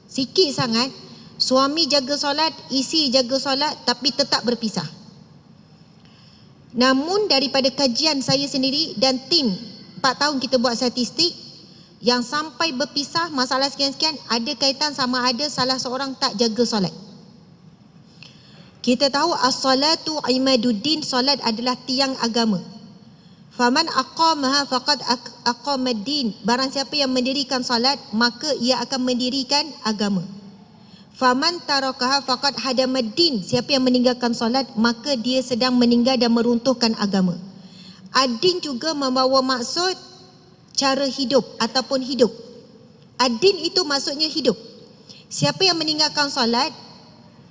sikit sangat, suami jaga solat, isteri jaga solat tapi tetap berpisah. Namun daripada kajian saya sendiri dan tim 4 tahun kita buat statistik, yang sampai berpisah masalah sekian-sekian ada kaitan sama ada salah seorang tak jaga solat. Kita tahu as-salatu imaduddin, solat adalah tiang agama. Faman aqamaha faqad aqamaddin, barang siapa yang mendirikan solat maka ia akan mendirikan agama. Faman tarakaha faqad hadamaddin, siapa yang meninggalkan solat maka dia sedang meninggal dan meruntuhkan agama. Ad-din juga membawa maksud cara hidup ataupun hidup. Ad-din itu maksudnya hidup. Siapa yang meninggalkan solat,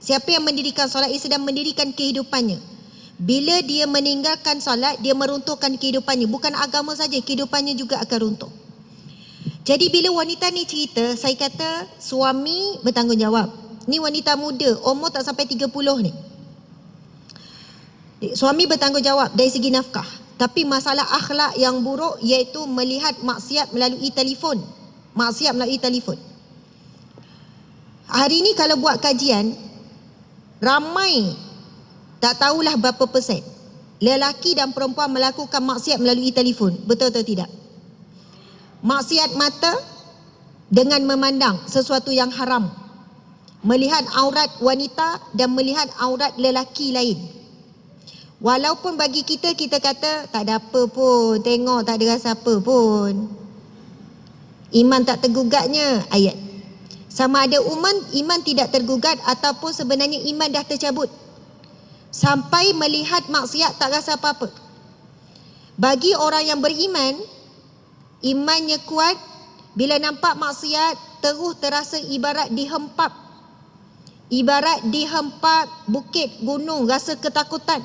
siapa yang mendirikan solat, ia sedang mendirikan kehidupannya. Bila dia meninggalkan solat, dia meruntuhkan kehidupannya. Bukan agama saja, kehidupannya juga akan runtuh. Jadi bila wanita ni cerita, saya kata suami bertanggungjawab. Ni wanita muda, umur tak sampai 30 ni. Suami bertanggungjawab dari segi nafkah. Tapi masalah akhlak yang buruk iaitu melihat maksiat melalui telefon. Maksiat melalui telefon. Hari ni kalau buat kajian, ramai, tak tahulah berapa persen lelaki dan perempuan melakukan maksiat melalui telefon. Betul atau tidak? Maksiat mata dengan memandang sesuatu yang haram, melihat aurat wanita dan melihat aurat lelaki lain. Walaupun bagi kita, kita kata tak ada apa pun, tengok tak ada rasa apa pun, iman tak tergugatnya ayat. Sama ada iman tidak tergugat ataupun sebenarnya iman dah tercabut. Sampai melihat maksiat tak rasa apa-apa. Bagi orang yang beriman, imannya kuat, bila nampak maksiat terus terasa ibarat dihempap. Ibarat dihempap bukit, gunung, rasa ketakutan.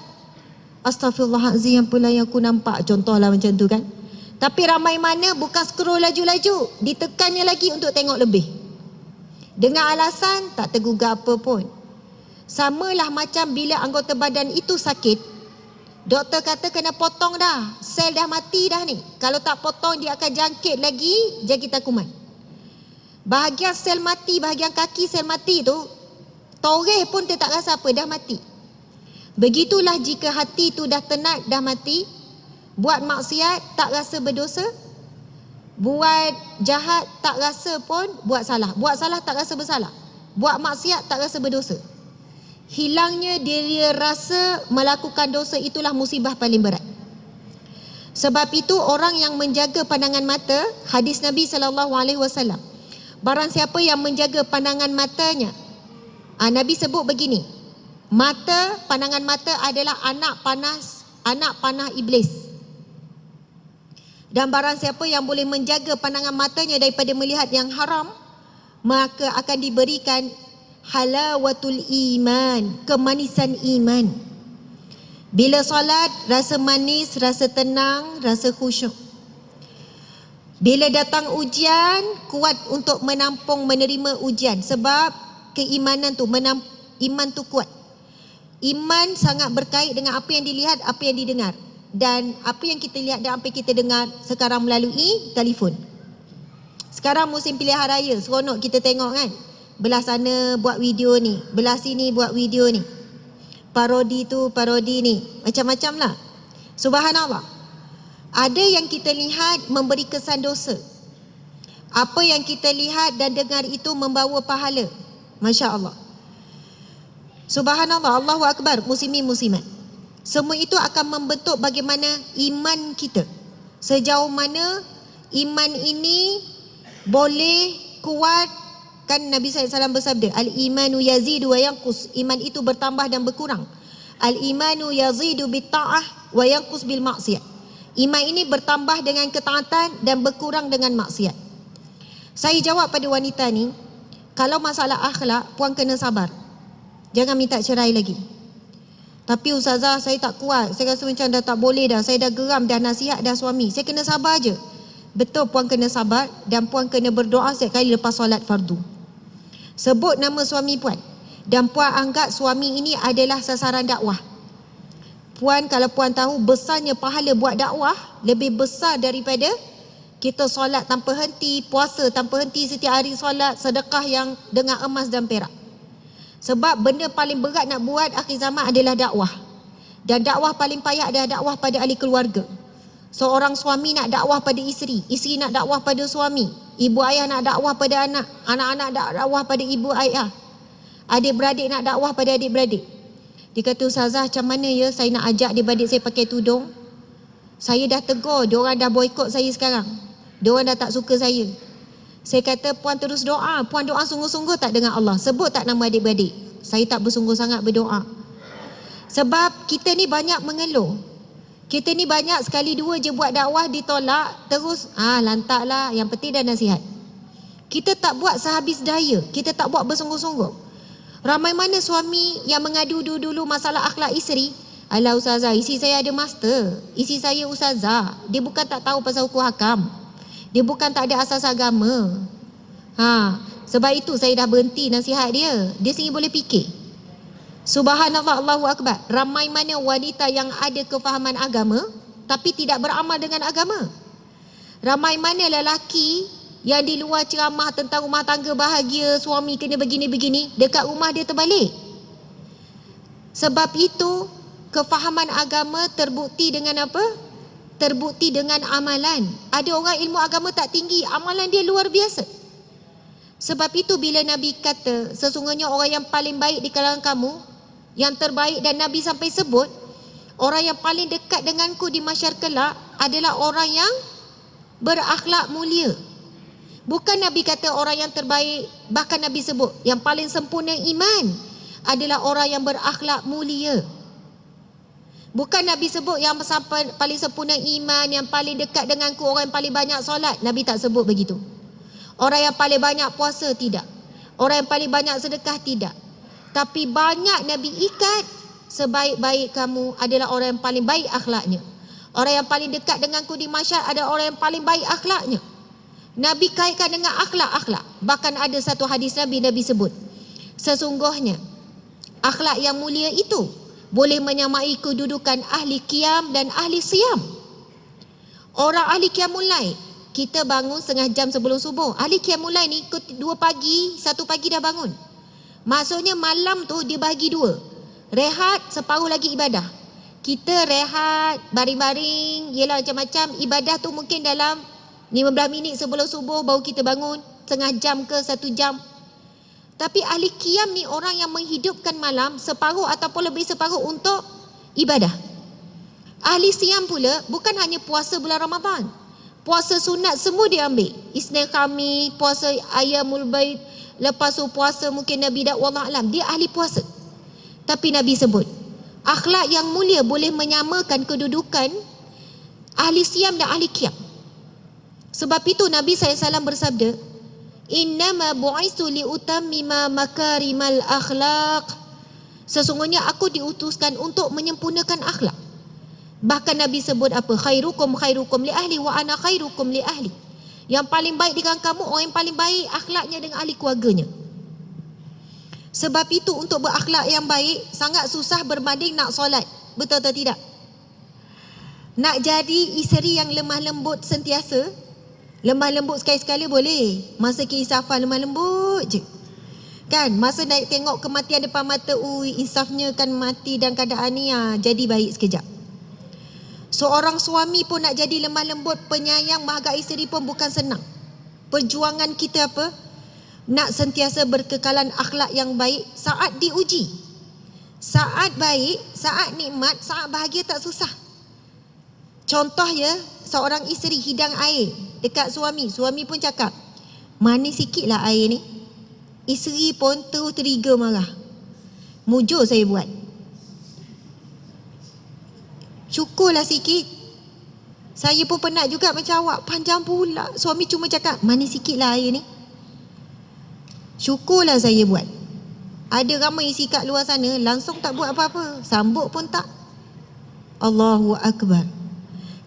Astaghfirullahalazim, yang pula yang aku nampak, contohlah macam tu kan. Tapi ramai mana bukan scroll laju-laju, ditekannya lagi untuk tengok lebih. Dengan alasan tak tergugah apa pun. Samalah macam bila anggota badan itu sakit, doktor kata kena potong dah, sel dah mati dah ni. Kalau tak potong dia akan jangkit lagi jangkitan kuman. Bahagian sel mati, bahagian kaki sel mati tu, toreh pun dia tak rasa apa, dah mati. Begitulah jika hati tu dah tenat, dah mati, buat maksiat tak rasa berdosa, buat jahat tak rasa pun buat salah, buat salah tak rasa bersalah, buat maksiat tak rasa berdosa. Hilangnya dia rasa melakukan dosa, itulah musibah paling berat. Sebab itu orang yang menjaga pandangan mata, hadis Nabi SAW, barang siapa yang menjaga pandangan matanya, Nabi sebut begini, pandangan mata adalah anak panah iblis. Dan barang siapa yang boleh menjaga pandangan matanya daripada melihat yang haram, maka akan diberikan halawatul iman, kemanisan iman. Bila solat, rasa manis, rasa tenang, rasa khusyuk. Bila datang ujian, kuat untuk menampung, menerima ujian. Sebab keimanan tu, iman tu kuat. Iman sangat berkait dengan apa yang dilihat, apa yang didengar. Dan apa yang kita lihat dan apa yang kita dengar sekarang melalui telefon. Sekarang musim pilihan raya, seronok kita tengok kan. Belah sana buat video ni, belah sini buat video ni. Parodi tu, parodi ni, macam-macam lah. Subhanallah. Ada yang kita lihat memberi kesan dosa. Apa yang kita lihat dan dengar itu membawa pahala. Masya Allah. Subhanallah, Allahu Akbar, muslimin muslimat. Semua itu akan membentuk bagaimana iman kita. Sejauh mana iman ini boleh kuat. Kan Nabi SAW bersabda, al-imanu yazidu wa yanqus. Iman itu bertambah dan berkurang. Al-imanu yazidu bitta'ah wa yanqus bil maksiat. Iman ini bertambah dengan ketaatan dan berkurang dengan maksiat. Saya jawab pada wanita ni, kalau masalah akhlak, puan kena sabar. Jangan minta cerai lagi. Tapi ustazah, saya tak kuat. Saya rasa macam dah tak boleh dah. Saya dah geram, dah nasihat dah suami. Saya kena sabar je. Betul, puan kena sabar dan puan kena berdoa setiap kali lepas solat fardu. Sebut nama suami puan. Dan puan anggap suami ini adalah sasaran dakwah. Puan, kalau puan tahu besarnya pahala buat dakwah, lebih besar daripada kita solat tanpa henti, puasa tanpa henti setiap hari solat, sedekah yang dengan emas dan perak. Sebab benda paling berat nak buat akhir zaman adalah dakwah. Dan dakwah paling payah adalah dakwah pada ahli keluarga. Seorang suami nak dakwah pada isteri, isteri nak dakwah pada suami, ibu ayah nak dakwah pada anak, anak-anak nak dakwah pada ibu ayah, adik-beradik nak dakwah pada adik-beradik. Dia kata, ustazah, macam mana ya saya nak ajak adik-beradik saya pakai tudung? Saya dah tegur, diorang dah boikot saya sekarang. Diorang dah tak suka saya. Saya kata, puan terus doa. Puan doa sungguh-sungguh tak dengan Allah? Sebut tak nama adik-beradik? Saya tak bersungguh sangat berdoa. Sebab kita ni banyak mengeluh. Kita ni banyak sekali dua je buat dakwah ditolak, terus lantaklah, yang penting dah nasihat. Kita tak buat sehabis daya, kita tak buat bersungguh-sungguh. Ramai mana suami yang mengadu dulu masalah akhlak isteri. Alah ustazah, isteri saya ada master, isteri saya ustazah, dia bukan tak tahu pasal hukum hakam, dia bukan tak ada asas agama. Sebab itu saya dah berhenti nasihat dia. Dia sendiri boleh fikir. Subhanallah, Allahu Akbar. Ramai mana wanita yang ada kefahaman agama tapi tidak beramal dengan agama. Ramai mana lelaki yang di luar ceramah tentang rumah tangga bahagia, suami kena begini-begini, dekat rumah dia terbalik. Sebab itu kefahaman agama terbukti dengan apa? Terbukti dengan amalan. Ada orang ilmu agama tak tinggi, amalan dia luar biasa. Sebab itu bila Nabi kata sesungguhnya orang yang paling baik di kalangan kamu, yang terbaik, dan Nabi sampai sebut orang yang paling dekat denganku di mahsyar kelak adalah orang yang berakhlak mulia. Bukan Nabi kata orang yang terbaik, bahkan Nabi sebut yang paling sempurna iman adalah orang yang berakhlak mulia. Bukan Nabi sebut yang paling sempurna iman, yang paling dekat denganku orang yang paling banyak solat. Nabi tak sebut begitu. Orang yang paling banyak puasa, tidak. Orang yang paling banyak sedekah, tidak. Tapi banyak Nabi ikat, sebaik-baik kamu adalah orang yang paling baik akhlaknya. Orang yang paling dekat denganku di mahsyar adalah orang yang paling baik akhlaknya. Nabi kaitkan dengan akhlak-akhlak. Bahkan ada satu hadis Nabi sebut, sesungguhnya akhlak yang mulia itu boleh menyamai kedudukan ahli qiyam dan ahli siyam. Orang ahli qiyamul lail, kita bangun setengah jam sebelum subuh. Ahli qiyamul lail ni 2 pagi, 1 pagi dah bangun. Maksudnya malam tu dia bagi 2. Rehat, separuh lagi ibadah. Kita rehat, baring-baring, yelah macam-macam. Ibadah tu mungkin dalam 15 minit sebelum subuh baru kita bangun. Setengah jam ke 1 jam. Tapi ahli qiyam ni orang yang menghidupkan malam separuh ataupun lebih separuh untuk ibadah. Ahli siam pula bukan hanya puasa bulan Ramadan. Puasa sunat semua dia ambil. Isnin Khamis, puasa Ayyamul Bait, lepas tu puasa mungkin Nabi Daud, wallahu alam. Dia ahli puasa. Tapi Nabi sebut, akhlak yang mulia boleh menyamakan kedudukan ahli siam dan ahli qiyam. Sebab itu Nabi SAW bersabda, innama bu'istu liutammima makarimal akhlaq. Sesungguhnya aku diutuskan untuk menyempurnakan akhlak. Bahkan Nabi sebut apa? Khairukum khairukum li ahli wa ana khairukum li ahli. Yang paling baik di kalangan kamu orang yang paling baik akhlaknya dengan ahli keluarganya. Sebab itu untuk berakhlak yang baik sangat susah berbanding nak solat. Betul atau tidak? Nak jadi isteri yang lemah lembut sentiasa, lemah lembut sekali-sekala boleh. Masa keisafan lemah lembut je. Kan? Masa naik tengok kematian depan mata, insafnya kan mati dan keadaan ni jadi baik sekejap. Seorang suami pun nak jadi lemah lembut, penyayang, menghargai isteri pun bukan senang. Perjuangan kita apa? Nak sentiasa berkekalan akhlak yang baik saat diuji. Saat baik, saat nikmat, saat bahagia tak susah. Contoh ya, seorang isteri hidang air dekat suami. Suami pun cakap, manis sikit lah air ni. Isteri pun terus teriga marah. Mujur saya buat. Syukurlah sikit. Saya pun penat juga macam awak. Panjang pula. Suami cuma cakap, manis sikit lah air ni. Syukurlah saya buat. Ada ramai isi kat luar sana langsung tak buat apa-apa. Sambut pun tak. Allahu Akbar.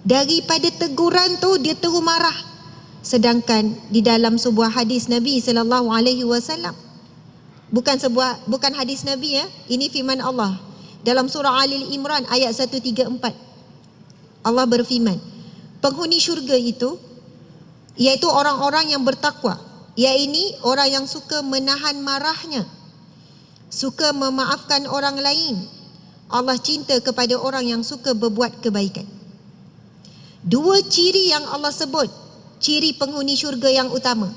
Daripada teguran tu dia terus marah. Sedangkan di dalam sebuah hadis Nabi SAW, bukan hadis Nabi ya, ini firman Allah dalam surah Ali Imran ayat 134. Allah berfirman, penghuni syurga itu iaitu orang-orang yang bertakwa, iaitu orang yang suka menahan marahnya, suka memaafkan orang lain. Allah cinta kepada orang yang suka berbuat kebaikan. 2 ciri yang Allah sebut, ciri penghuni syurga yang utama.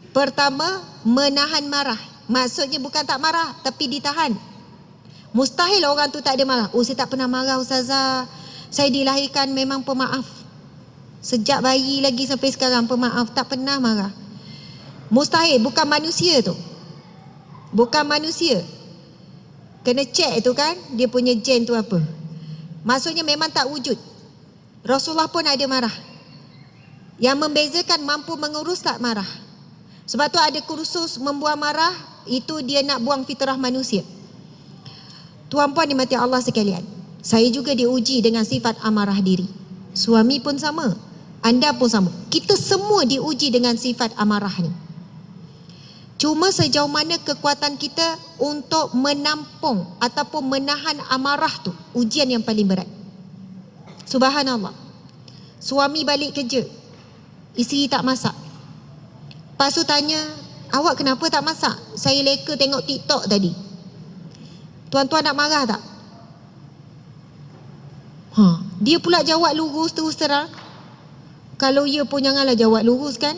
Pertama, menahan marah. Maksudnya bukan tak marah, tapi ditahan. Mustahil orang tu tak ada marah. Saya tak pernah marah ustazah. Saya dilahirkan memang pemaaf. Sejak bayi lagi sampai sekarang pemaaf, tak pernah marah. Mustahil, bukan manusia tu. Bukan manusia. Kena cek tu kan, dia punya gen tu apa. Maksudnya memang tak wujud. Rasulullah pun ada marah. Yang membezakan mampu mengurus tak marah. Sebab tu ada kursus membuang marah, itu dia nak buang fitrah manusia. Tuan-puan dimati Allah sekalian, saya juga diuji dengan sifat amarah diri. Suami pun sama, anda pun sama. Kita semua diuji dengan sifat amarah ni. Cuma sejauh mana kekuatan kita untuk menampung ataupun menahan amarah tu, ujian yang paling berat. Subhanallah. Suami balik kerja, isteri tak masak. Lepas tu tanya, awak kenapa tak masak? Saya leka tengok TikTok tadi. Tuan-tuan nak marah tak? Dia pula jawab lurus terus terang. Kalau ya pun janganlah jawab lurus kan.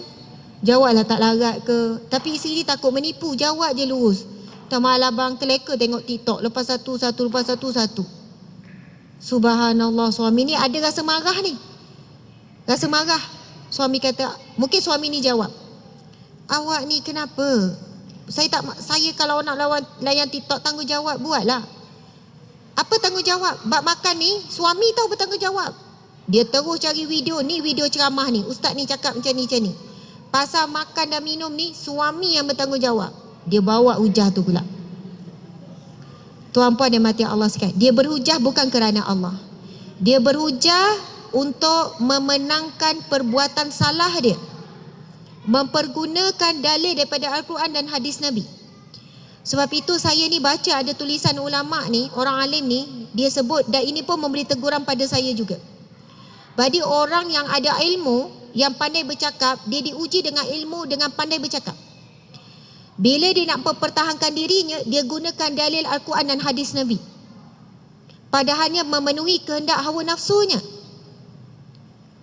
Jawablah tak larat ke. Tapi isteri takut menipu, jawab je lurus. Tak malah bang terleka tengok TikTok. Lepas satu, lepas satu. Subhanallah, suami ni ada rasa marah ni. Rasa marah. Suami kata, mungkin suami ni jawab, awak ni kenapa? Saya kalau nak layan TikTok tanggungjawab buatlah. Apa tanggungjawab? Bab makan ni suami tahu bertanggungjawab. Dia terus cari video ni, video ceramah ni. Ustaz ni cakap macam ni. Pasal makan dan minum ni suami yang bertanggungjawab. Dia bawa hujah tu pula. Tuan-puan yang mati Allah sekalian, dia berhujah bukan kerana Allah. Dia berhujah untuk memenangkan perbuatan salah dia. Mempergunakan dalil daripada Al-Quran dan hadis Nabi. Sebab itu saya ni baca ada tulisan ulama ni, orang alim ni, dia sebut, dan ini pun memberi teguran pada saya juga. Bagi orang yang ada ilmu, yang pandai bercakap, dia diuji dengan ilmu, dengan pandai bercakap. Bila dia nak mempertahankan dirinya, dia gunakan dalil Al-Quran dan hadis Nabi. Padahalnya memenuhi kehendak hawa nafsunya,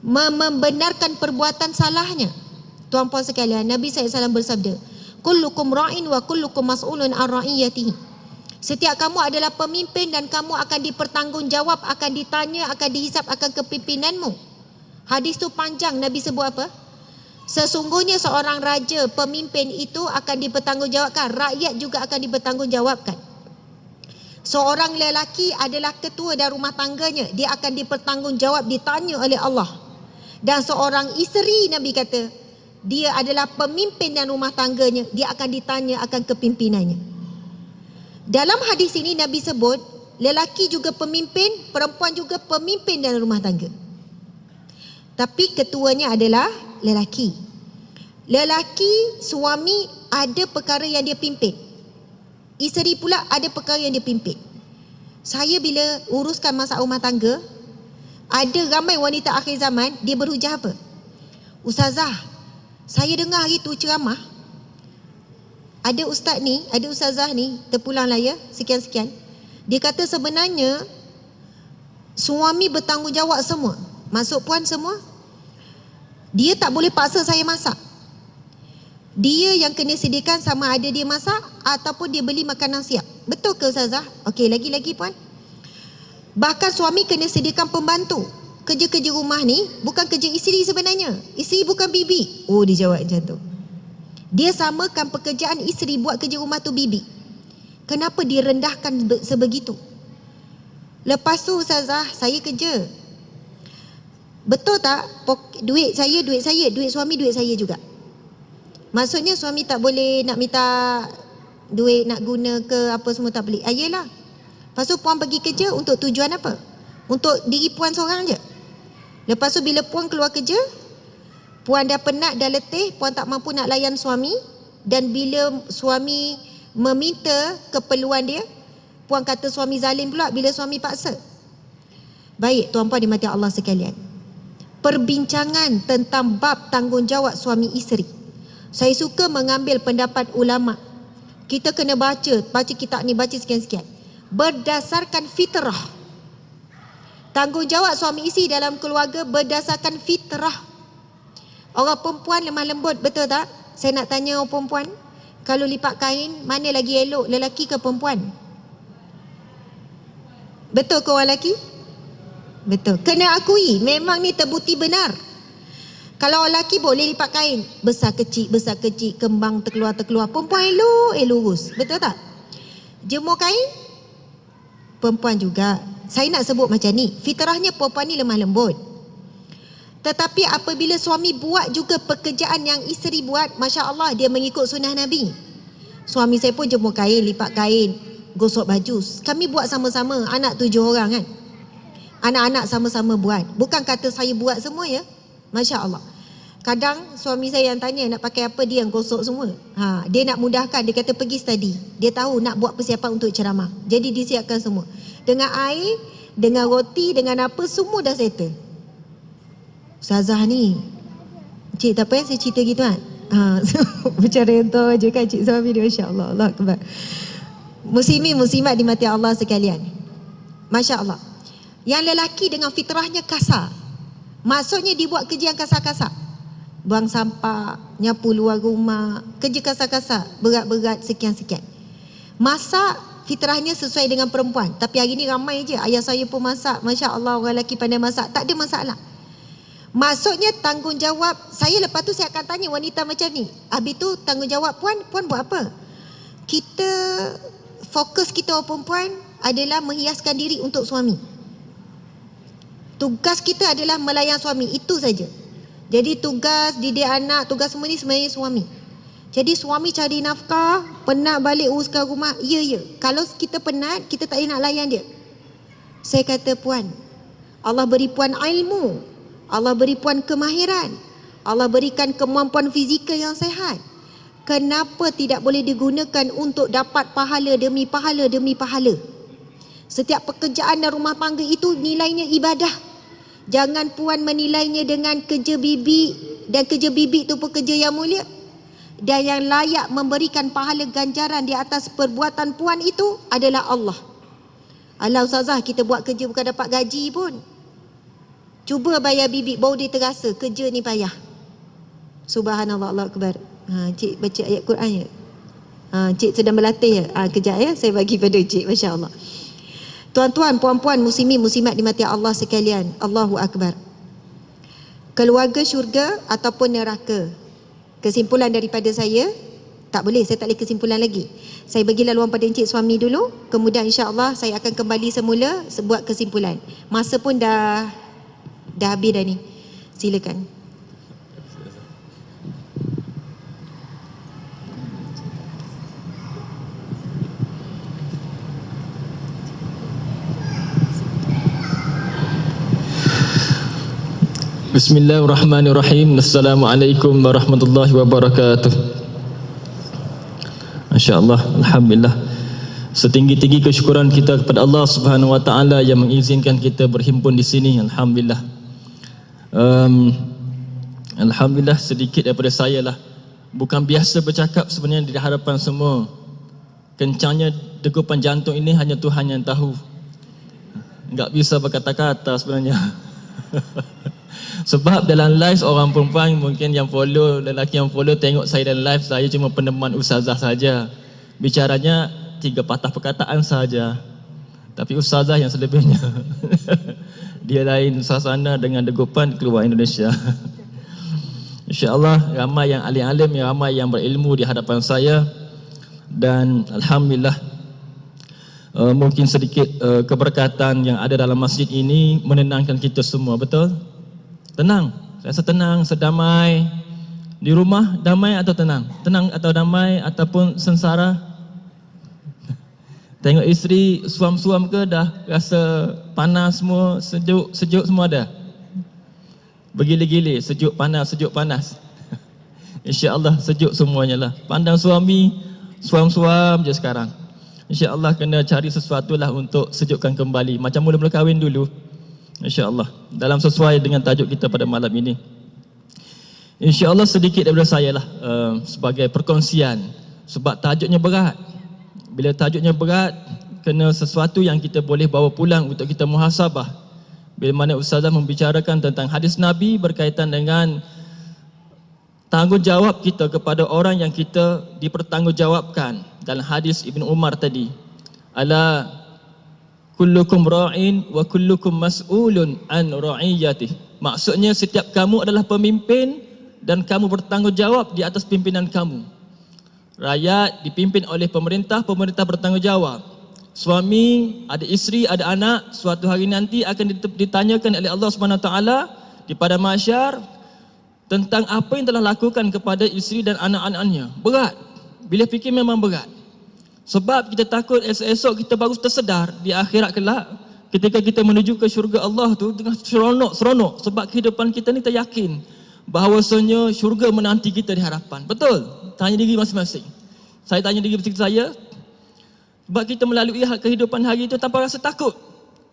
membenarkan perbuatan salahnya. Tuan-puan sekalian, Nabi SAW bersabda, kullukum ra'in wa kullukum mas'ulun an ra'iyatihi. Setiap kamu adalah pemimpin dan kamu akan dipertanggungjawab, akan ditanya, akan dihisap akan kepimpinanmu. Hadis tu panjang. Nabi sebut apa? Sesungguhnya seorang raja, pemimpin itu akan dipertanggungjawabkan, rakyat juga akan dipertanggungjawabkan. Seorang lelaki adalah ketua dan rumah tangganya, dia akan dipertanggungjawab, ditanya oleh Allah. Dan seorang isteri, Nabi kata, dia adalah pemimpin dan rumah tangganya, dia akan ditanya akan kepimpinannya. Dalam hadis ini Nabi sebut, lelaki juga pemimpin, perempuan juga pemimpin dalam rumah tangga. Tapi ketuanya adalah lelaki. Lelaki, suami ada perkara yang dia pimpin. Isteri pula ada perkara yang dia pimpin. Saya bila uruskan masalah rumah tangga, ada ramai wanita akhir zaman, dia berhujah apa? Ustazah, saya dengar hari tu ceramah, ada ustaz ni, ada ustazah ni, terpulang lah ya, sekian-sekian. Dia kata sebenarnya suami bertanggungjawab semua. Masuk puan semua. Dia tak boleh paksa saya masak. Dia yang kena sediakan sama ada dia masak ataupun dia beli makanan siap. Betul ke ustazah? Okey, lagi-lagi puan. Bahkan suami kena sediakan pembantu. Kerja-kerja rumah ni bukan kerja isteri sebenarnya. Isteri bukan bibi. Oh, dia jawab macam tu. Dia samakan pekerjaan isteri buat kerja rumah tu bibi. Kenapa dia rendahkan sebegitu? Lepas tu ustazah, saya kerja. Betul tak? Duit saya, duit suami, duit saya juga. Maksudnya suami tak boleh nak minta duit nak guna ke apa semua, tak boleh. Yelah. Lepas tu puan pergi kerja untuk tujuan apa? Untuk diri puan seorang je. Lepas tu bila puan keluar kerja, puan dah penat, dah letih, puan tak mampu nak layan suami. Dan bila suami meminta keperluan dia, puan kata suami zalim pula bila suami paksa. Baik tuan-puan dimati Allah sekalian, perbincangan tentang bab tanggungjawab suami isteri, saya suka mengambil pendapat ulama. Kita kena baca kitab ni, baca sekian-sekian. Berdasarkan fitrah. Tanggungjawab suami isteri dalam keluarga berdasarkan fitrah. Orang perempuan lemah lembut, betul tak? Saya nak tanya orang perempuan, kalau lipat kain, mana lagi elok, lelaki ke perempuan? Betul ke orang lelaki? Betul. Kena akui, memang ni terbukti benar. Kalau orang lelaki boleh lipat kain, besar kecil, kembang terkeluar. Perempuan elok, lurus. Betul tak? Jemur kain, perempuan juga. Saya nak sebut macam ni, fitrahnya perempuan ni lemah lembut. Tetapi apabila suami buat juga pekerjaan yang isteri buat, Masya Allah, dia mengikut sunnah Nabi. Suami saya pun jemur kain, lipat kain, gosok baju. Kami buat sama-sama, anak 7 orang kan. Anak-anak sama-sama buat. Bukan kata saya buat semua ya. Masya Allah. Kadang suami saya yang tanya nak pakai apa, dia yang gosok semua. Dia nak mudahkan, dia kata pergi study. Dia tahu nak buat persiapan untuk ceramah. Jadi dia siapkan semua. Dengan air, dengan roti, dengan apa, semua dah settle. Ustazah ni, cik tak payah saya cerita gitu kan. Bicara yang tahu je kan cik suami dia. Masya Allah. Allah Akbar. Muslimin muslimat dimati Allah sekalian. Masya Allah. Yang lelaki dengan fitrahnya kasar. Maksudnya dibuat kerja yang kasar-kasar. Buang sampah, nyapu luar rumah, kerja kasar-kasar, berat-berat, sekian-sekian. Masak, fitrahnya sesuai dengan perempuan. Tapi hari ni ramai je, ayah saya pun masak. Masya Allah, orang lelaki pandai masak. Tak ada masalah. Maksudnya tanggungjawab. Saya lepas tu saya akan tanya wanita macam ni. Habis tu tanggungjawab puan buat apa? Kita, fokus kita orang perempuan adalah menghiaskan diri untuk suami. Tugas kita adalah melayan suami, itu saja. Jadi tugas didik anak, tugas semua ni sebenarnya suami. Jadi suami cari nafkah, penat balik uruskan rumah, ya. Kalau kita penat, kita tak boleh nak layan dia. Saya kata puan, Allah beri puan ilmu, Allah beri puan kemahiran, Allah berikan kemampuan fizikal yang sihat. Kenapa tidak boleh digunakan untuk dapat pahala demi pahala demi pahala? Setiap pekerjaan dan rumah tangga itu nilainya ibadah. Jangan puan menilainya dengan kerja bibik, dan kerja bibik tu pun kerja yang mulia. Dan yang layak memberikan pahala ganjaran di atas perbuatan puan itu adalah Allah. Alah ustazah, kita buat kerja bukan dapat gaji pun. Cuba bayar bibik, baru dia terasa kerja ni payah. Subhanallah, Allah Akbar. Cik baca ayat Quran ya? Cik sedang berlatih ya? Kejap ya, saya bagi pada cik. Masya Allah. Tuan-tuan, puan-puan, muslimin, muslimat dimati Allah sekalian. Allahu Akbar. Keluarga syurga ataupun neraka. Kesimpulan daripada saya, tak boleh, saya tak boleh kesimpulan lagi. Saya bagi laluan pada encik suami dulu, kemudian insya-Allah saya akan kembali semula buat kesimpulan. Masa pun dah habis dah ni. Silakan. Bismillahirrahmanirrahim. Assalamualaikum warahmatullahi wabarakatuh. Masya-Allah, alhamdulillah. Setinggi-tinggi kesyukuran kita kepada Allah Subhanahu wa taala yang mengizinkan kita berhimpun di sini. Alhamdulillah. Alhamdulillah, sedikit daripada saya lah. Bukan biasa bercakap sebenarnya di hadapan semua. Kencangnya degupan jantung ini hanya Tuhan yang tahu. Enggak bisa berkata-kata sebenarnya. Sebab dalam live orang perempuan mungkin yang follow, lelaki yang follow tengok saya dalam live, saya cuma peneman ustazah saja. Bicaranya 3 patah perkataan saja. Tapi ustazah yang selebihnya. Dia lain suasana dengan degupan keluar Indonesia. InsyaAllah ramai yang alim-alim, ramai yang berilmu di hadapan saya. Dan alhamdulillah mungkin sedikit keberkatan yang ada dalam masjid ini menenangkan kita semua, betul? Tenang, rasa tenang, sedamai. Di rumah damai atau tenang? Tenang atau damai ataupun sengsara? Tengok isteri suam-suam ke dah rasa panas semua, sejuk semua ada? Bergili-gili, sejuk panas. InsyaAllah sejuk semuanya lah. Pandang suami, suam-suam je sekarang. InsyaAllah kena cari sesuatu lah untuk sejukkan kembali. Macam mula-mula kahwin dulu. InsyaAllah dalam sesuai dengan tajuk kita pada malam ini. InsyaAllah sedikit daripada saya lah sebagai perkongsian. Sebab tajuknya berat. Bila tajuknya berat, kena sesuatu yang kita boleh bawa pulang untuk kita muhasabah. Bila mana ustazah membicarakan tentang hadis Nabi berkaitan dengan tanggungjawab kita kepada orang yang kita dipertanggungjawabkan. Dalam hadis Ibn Umar tadi, ala kullukum ra'in wa kullukum mas'ulun an ra'iyatih. Maksudnya setiap kamu adalah pemimpin dan kamu bertanggungjawab di atas pimpinan kamu. Rakyat dipimpin oleh pemerintah, pemerintah bertanggungjawab. Suami, ada isteri, ada anak, suatu hari nanti akan ditanyakan oleh Allah Subhanahu Wa Taala di pada mahsyar tentang apa yang telah lakukan kepada isteri dan anak-anaknya. Berat. Bila fikir memang berat. Sebab kita takut esok-esok kita baru tersedar di akhirat kelak, ketika kita menuju ke syurga Allah tu dengan seronok. Sebab kehidupan kita ni kita yakin bahawasanya syurga menanti kita di hadapan. Betul? Tanya diri masing-masing. Saya tanya diri saya, sebab kita melalui kehidupan hari itu tanpa rasa takut.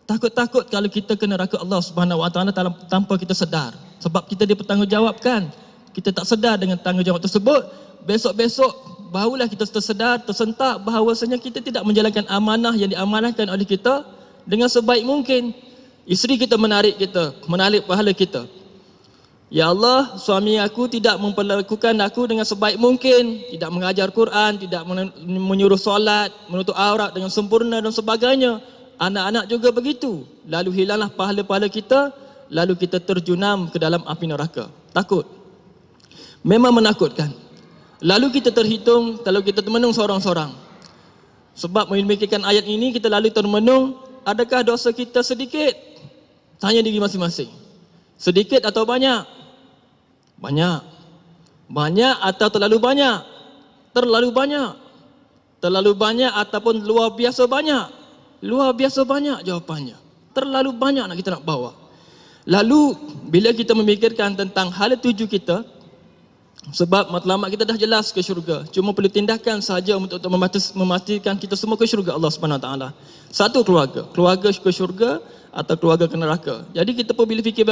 Takut-takut kalau kita kena neraka Allah Subhanahu Wa Taala tanpa kita sedar. Sebab kita dipertanggungjawabkan. Kita tak sedar dengan tanggungjawab tersebut. Besok-besok barulah kita tersedar, tersentak bahawasanya kita tidak menjalankan amanah yang diamanahkan oleh kita dengan sebaik mungkin. Isteri kita menarik pahala kita. Ya Allah, suami aku tidak memperlakukan aku dengan sebaik mungkin, tidak mengajar Quran, tidak menyuruh solat, menutup aurat dengan sempurna dan sebagainya. Anak-anak juga begitu. Lalu hilanglah pahala-pahala kita, lalu kita terjunam ke dalam api neraka. Takut. Memang menakutkan. Lalu kita terhitung kalau kita termenung seorang-seorang. Sebab memikirkan ayat ini, kita lalu termenung, adakah dosa kita sedikit? Tanya diri masing-masing. Sedikit atau banyak? Banyak. Banyak atau terlalu banyak? Terlalu banyak. Terlalu banyak ataupun luar biasa banyak? Luar biasa banyak jawapannya. Terlalu banyak kita nak bawa. Lalu bila kita memikirkan tentang hala tuju kita, Sebab matlamat kita dah jelas ke syurga. Cuma perlu tindakan sahaja untuk memastikan kita semua ke syurga Allah Subhanahu Wa Taala. Satu keluarga, keluarga ke syurga atau keluarga ke neraka. Jadi kita pun bila fikir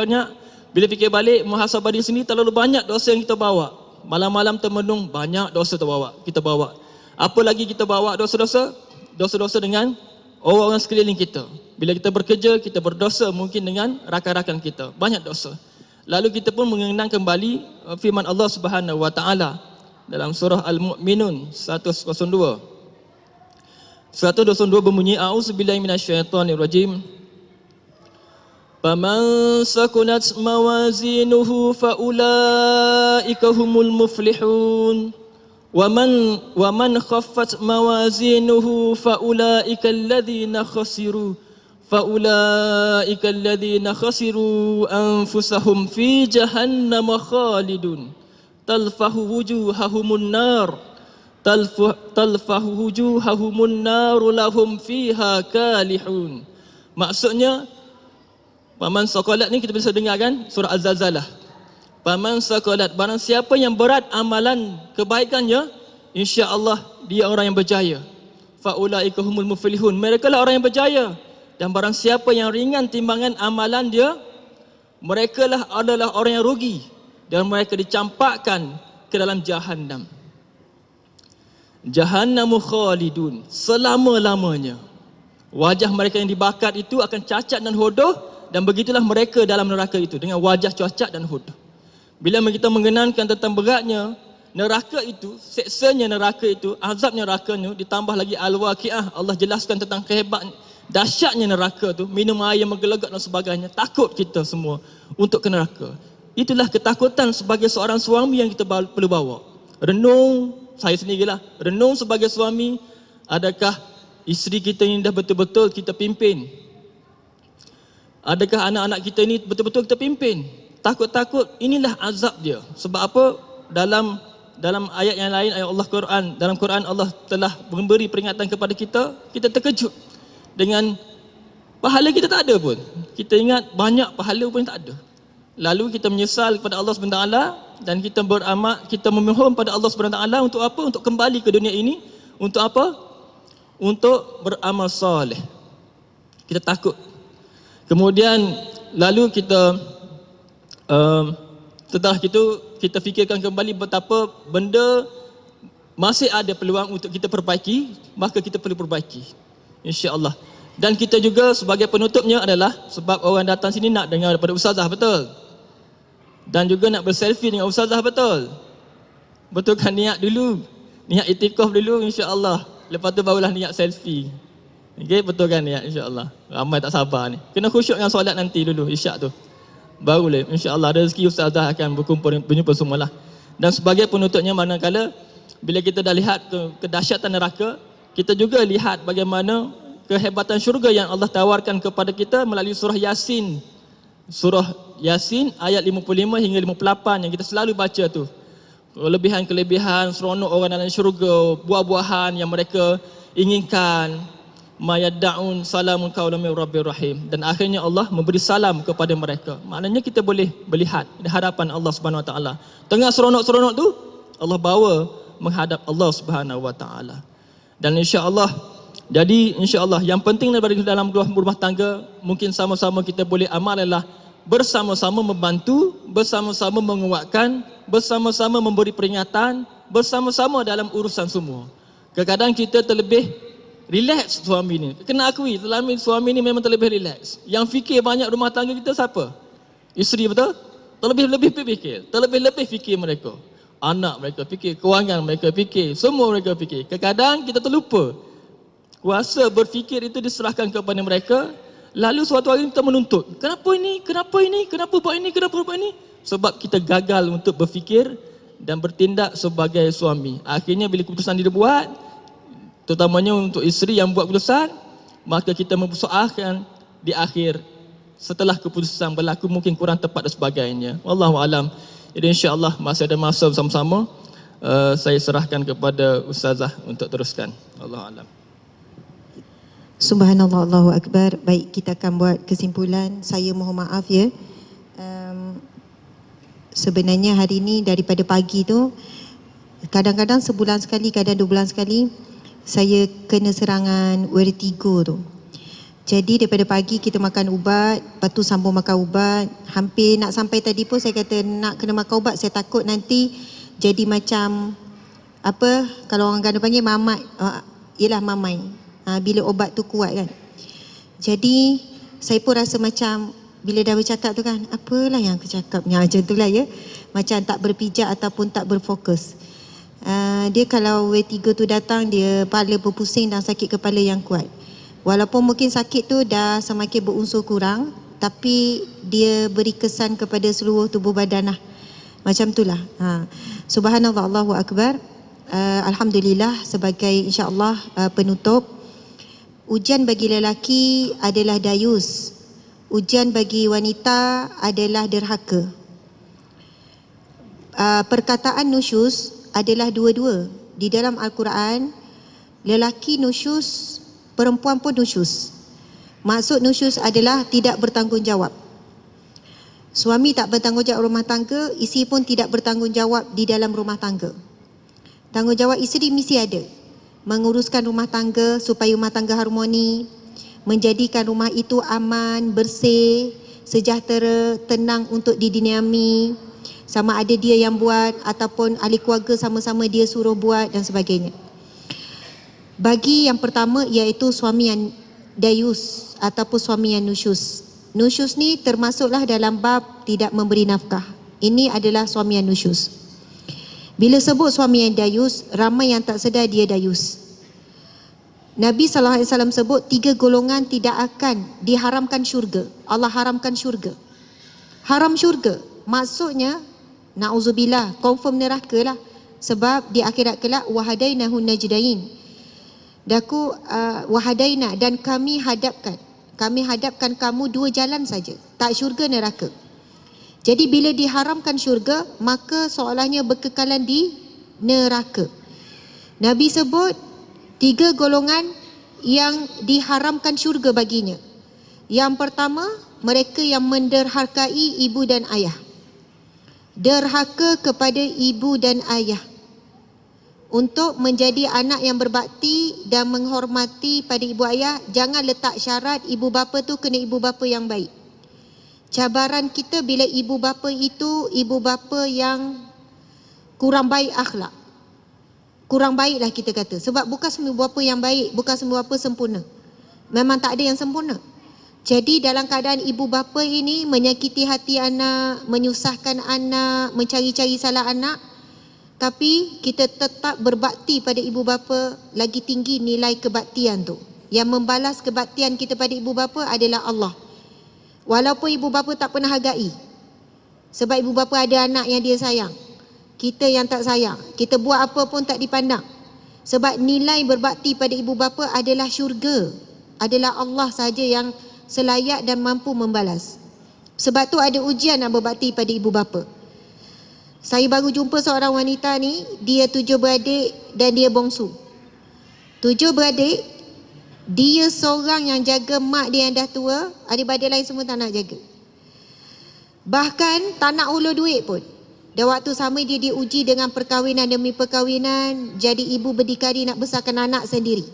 balik muhasabah diri sini, terlalu banyak dosa yang kita bawa. Malam-malam termenung banyak dosa kita bawa. Apa lagi kita bawa dosa-dosa dengan orang-orang sekeliling kita. Bila kita bekerja, kita berdosa mungkin dengan rakan-rakan kita. Banyak dosa. Lalu kita pun mengenang kembali firman Allah Subhanahu Wa Taala dalam surah Al-Mu'minun 102. 102 berbunyi a'udzubillahi minasyaitonirrajim. Faman sakunat mawazinuhu faulaika humul muflihun. Waman khaffat mawazinuhu faulaika alladhina khasiru anfusahum fi jahannam khalidun talfahu wujuhahumun nar lahum fiha kalihun. Maksudnya paman saqalat ni kita bisa dengar kan surah Az-Zalzalah. Paman saqalat, barang siapa yang berat amalan kebaikannya, insya-Allah dia orang yang berjaya. Faulaika humul muflihun, mereka lah orang yang berjaya. Dan barang siapa yang ringan timbangan amalan dia, mereka lah adalah orang yang rugi dan mereka dicampakkan ke dalam jahannam. Jahannamu khalidun, selama-lamanya. Wajah mereka yang dibakar itu akan cacat dan hodoh, dan begitulah mereka dalam neraka itu dengan wajah cacat dan hodoh. Bila kita mengenangkan tentang beratnya neraka itu, seksanya neraka itu, azabnya nerakanya, ditambah lagi Al-Waqiah, Allah jelaskan tentang kehebat dahsyatnya neraka tu, minum air yang menggelegak dan sebagainya. Takut kita semua untuk ke neraka. Itulah ketakutan sebagai seorang suami yang kita perlu bawa. Renung, saya sendirilah, renung sebagai suami, adakah isteri kita ini dah betul-betul kita pimpin? Adakah anak-anak kita ini betul-betul kita pimpin? Takut-takut, inilah azab dia. Sebab apa? Dalam ayat yang lain, ayat Allah Quran, dalam Quran Allah telah memberi peringatan kepada kita, kita terkejut dengan pahala kita tak ada pun. Kita ingat banyak pahala pun tak ada. Lalu kita menyesal kepada Allah SWT dan kita beramal, kita memohon pada Allah SWT untuk apa? Untuk kembali ke dunia ini. Untuk apa? Untuk beramal soleh. Kita takut. Kemudian lalu kita setelah itu kita fikirkan kembali betapa benda masih ada peluang untuk kita perbaiki, maka kita perlu perbaiki, insya-Allah. Dan kita juga sebagai penutupnya adalah sebab orang datang sini nak dengar daripada ustazah, betul? Dan juga nak berselfie dengan ustazah, betul? Betul kan? Niat dulu, niat itikaf dulu, insya-Allah. Lepas tu barulah niat selfie. Okey, betul kan niat, insya-Allah. Ramai tak sabar ni. Kena khusyuk dengan solat nanti dulu, isyak tu. Barulah insya-Allah rezeki ustazah akan berjumpa semualah. Dan sebagai penutupnya, manakala bila kita dah lihat kedahsyatan neraka, kita juga lihat bagaimana kehebatan syurga yang Allah tawarkan kepada kita melalui surah Yasin. Surah Yasin ayat 55 hingga 58 yang kita selalu baca tu. Kelebihan-kelebihan seronok orang dalam syurga, buah-buahan yang mereka inginkan. Mayad'un salamun qaulan min rabbir rahim, dan akhirnya Allah memberi salam kepada mereka. Maknanya kita boleh melihat di hadapan Allah Subhanahu Wa Taala. Tengah seronok-seronok tu Allah bawa menghadap Allah Subhanahu Wa Taala. Dan insya-Allah, jadi insya-Allah yang penting daripada dalam rumah tangga, mungkin sama-sama kita boleh amal adalah bersama-sama membantu, bersama-sama menguatkan, bersama-sama memberi peringatan, bersama-sama dalam urusan semua. Kadang-kadang kita terlebih relax suami ni. Kena akui, suami ni memang terlebih relax. Yang fikir banyak rumah tangga kita siapa? Isteri, betul? Terlebih-lebih fikir. Terlebih-lebih fikir mereka. Anak mereka fikir, kewangan mereka fikir, semua mereka fikir. Kadang-kadang kita terlupa. Kuasa berfikir itu diserahkan kepada mereka. Lalu suatu hari kita menuntut. Kenapa ini? Kenapa ini? Kenapa buat ini? Kenapa buat ini? Sebab kita gagal untuk berfikir dan bertindak sebagai suami. Akhirnya bila keputusan dibuat, terutamanya untuk isteri yang buat keputusan, maka kita mempersoalkan di akhir setelah keputusan berlaku mungkin kurang tepat dan sebagainya. Wallahu alam. Jadi insya-Allah masih ada masa bersama-sama. Saya serahkan kepada ustazah untuk teruskan. Wallahu alam. Subhanallah, Allahu Akbar. Baik, kita akan buat kesimpulan. Saya mohon maaf ya. sebenarnya hari ni daripada pagi tu, kadang-kadang sebulan sekali, kadang 2 bulan sekali, saya kena serangan vertigo tu. Jadi daripada pagi kita makan ubat, lepas tu sambung makan ubat. Hampir nak sampai tadi pun saya kata nak kena makan ubat, saya takut nanti jadi macam apa, kalau orang Gana panggil mamat, ialah mamai, bila obat tu kuat kan. Jadi saya pun rasa macam bila dah bercakap tu kan, apalah yang aku cakap, macam tu lah ya, macam tak berpijak ataupun tak berfokus. Dia kalau vertigo tu datang, dia kepala berpusing dan sakit kepala yang kuat. Walaupun mungkin sakit tu dah semakin berunsur kurang, tapi dia beri kesan kepada seluruh tubuh badan lah. Macam tu lah. Subhanallah, Allahu Akbar. Alhamdulillah, sebagai insyaAllah penutup, ujian bagi lelaki adalah dayus, ujian bagi wanita adalah derhaka. Perkataan nusyus adalah dua-dua. Di dalam Al-Quran, lelaki nusyus, perempuan pun nusyus. Maksud nusyus adalah tidak bertanggungjawab. Suami tak bertanggungjawab rumah tangga, isteri pun tidak bertanggungjawab di dalam rumah tangga. Tanggungjawab isteri mesti ada. Menguruskan rumah tangga supaya rumah tangga harmoni, menjadikan rumah itu aman, bersih, sejahtera, tenang untuk didiniami, sama ada dia yang buat ataupun ahli keluarga sama-sama dia suruh buat dan sebagainya. Bagi yang pertama iaitu suami yang dayus ataupun suami yang nusyus. Nusyus ni termasuklah dalam bab tidak memberi nafkah. Ini adalah suami yang nusyus. Bila sebut suami yang dayus, ramai yang tak sedar dia dayus. Nabi SAW sebut 3 golongan tidak akan diharamkan syurga. Allah haramkan syurga. Haram syurga maksudnya, na'udzubillah, confirm neraka lah. Sebab di akhirat kelak, wahadainahu najdain. Daku wahadaina, dan kami hadapkan kamu 2 jalan saja, tak syurga neraka. Jadi bila diharamkan syurga, maka seolahnya berkekalan di neraka. Nabi sebut 3 golongan yang diharamkan syurga baginya. Yang pertama, mereka yang menderhakai ibu dan ayah. Derhaka kepada ibu dan ayah. Untuk menjadi anak yang berbakti dan menghormati pada ibu ayah, jangan letak syarat ibu bapa tu kena ibu bapa yang baik. Cabaran kita bila ibu bapa itu ibu bapa yang kurang baik akhlak. Kurang baiklah kita kata. Sebab bukan semua ibu bapa yang baik, bukan semua bapa sempurna. Memang tak ada yang sempurna. Jadi dalam keadaan ibu bapa ini menyakiti hati anak, menyusahkan anak, mencari-cari salah anak, tapi kita tetap berbakti pada ibu bapa, lagi tinggi nilai kebaktian tu. Yang membalas kebaktian kita pada ibu bapa adalah Allah. Walaupun ibu bapa tak pernah hargai. Sebab ibu bapa ada anak yang dia sayang. Kita yang tak sayang. Kita buat apa pun tak dipandang. Sebab nilai berbakti pada ibu bapa adalah syurga. Adalah Allah sahaja yang selayak dan mampu membalas. Sebab tu ada ujian nak berbakti pada ibu bapa. Saya baru jumpa seorang wanita ni, dia 7 beradik dan dia bongsu. 7 beradik, dia seorang yang jaga mak dia yang dah tua, adik-beradik lain semua tak nak jaga. Bahkan tak nak ulur duit pun. Dan waktu sama dia diuji dengan perkahwinan demi perkahwinan, jadi ibu berdikari nak besarkan anak sendiri.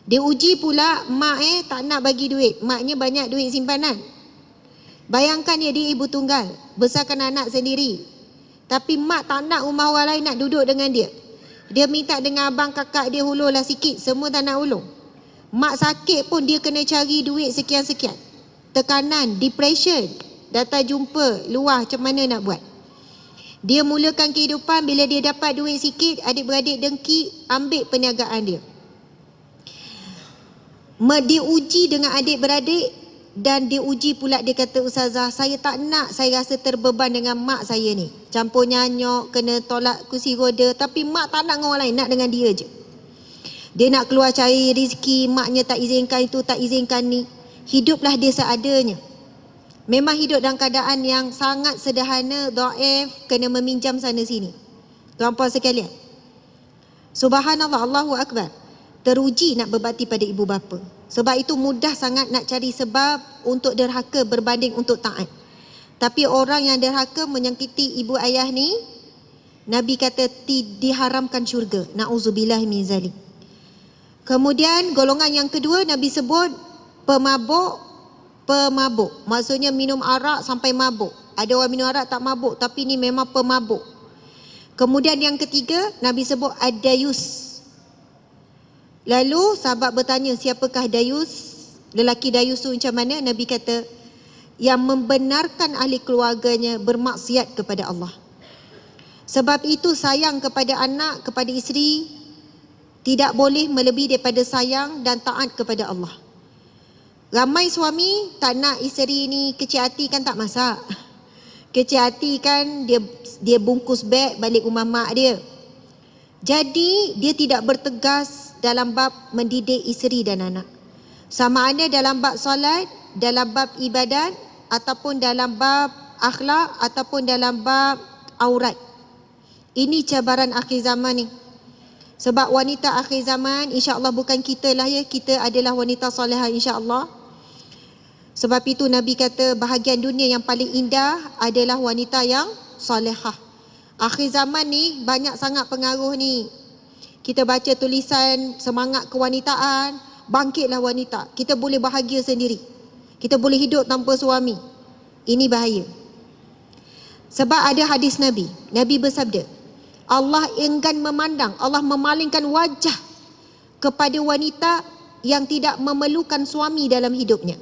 Dia uji pula mak tak nak bagi duit, maknya banyak duit simpanan. Bayangkan dia ibu tunggal, besarkan anak sendiri. Tapi mak tak nak rumah orang lain nak duduk dengan dia. Dia minta dengan abang kakak dia hulurlah sikit, semua tak nak hulur. Mak sakit pun dia kena cari duit sekian-sekian. Tekanan, depression, datang jumpa luar macam mana nak buat. Dia mulakan kehidupan, bila dia dapat duit sikit, adik-beradik dengki, ambil perniagaan dia. Diuji dengan adik-beradik dan diuji pula dia kata, Ustazah, saya tak nak, saya rasa terbeban dengan mak saya ni. Campur nyanyok, kena tolak kursi roda, tapi mak tak nak dengan orang lain, nak dengan dia je. Dia nak keluar cari rezeki, maknya tak izinkan itu, tak izinkan ni. Hiduplah dia seadanya. Memang hidup dalam keadaan yang sangat sederhana, dhaif, kena meminjam sana sini. Tuan-puan sekalian, subhanallah, Allahu Akbar. Teruji nak berbakti pada ibu bapa. Sebab itu mudah sangat nak cari sebab untuk derhaka berbanding untuk taat. Tapi orang yang derhaka menyakiti ibu ayah ni, Nabi kata diharamkan syurga. Na'udzubillah min zalik. Kemudian golongan yang kedua Nabi sebut pemabuk. Maksudnya minum arak sampai mabuk. Ada orang minum arak tak mabuk, tapi ni memang pemabuk. Kemudian yang ketiga Nabi sebut ad-dayus. Lalu sahabat bertanya, siapakah dayus? Lelaki dayus tu macam mana? Nabi kata, yang membenarkan ahli keluarganya bermaksiat kepada Allah. Sebab itu sayang kepada anak, kepada isteri tidak boleh melebihi daripada sayang dan taat kepada Allah. Ramai suami tak nak isteri ni kecil hati kan tak masak. Kecil hati kan dia bungkus beg balik rumah mak dia. Jadi dia tidak bertegas dalam bab mendidik isteri dan anak. Sama ada dalam bab solat, dalam bab ibadat, ataupun dalam bab akhlak, ataupun dalam bab aurat. Ini cabaran akhir zaman ni. Sebab wanita akhir zaman, insya-Allah bukan kita lah ya, kita adalah wanita solehah insya-Allah. Sebab itu Nabi kata bahagian dunia yang paling indah adalah wanita yang solehah. Akhir zaman ni banyak sangat pengaruh ni. Kita baca tulisan semangat kewanitaan, bangkitlah wanita. Kita boleh bahagia sendiri. Kita boleh hidup tanpa suami. Ini bahaya. Sebab ada hadis Nabi. Nabi bersabda, Allah enggan memandang, Allah memalingkan wajah kepada wanita yang tidak memerlukan suami dalam hidupnya.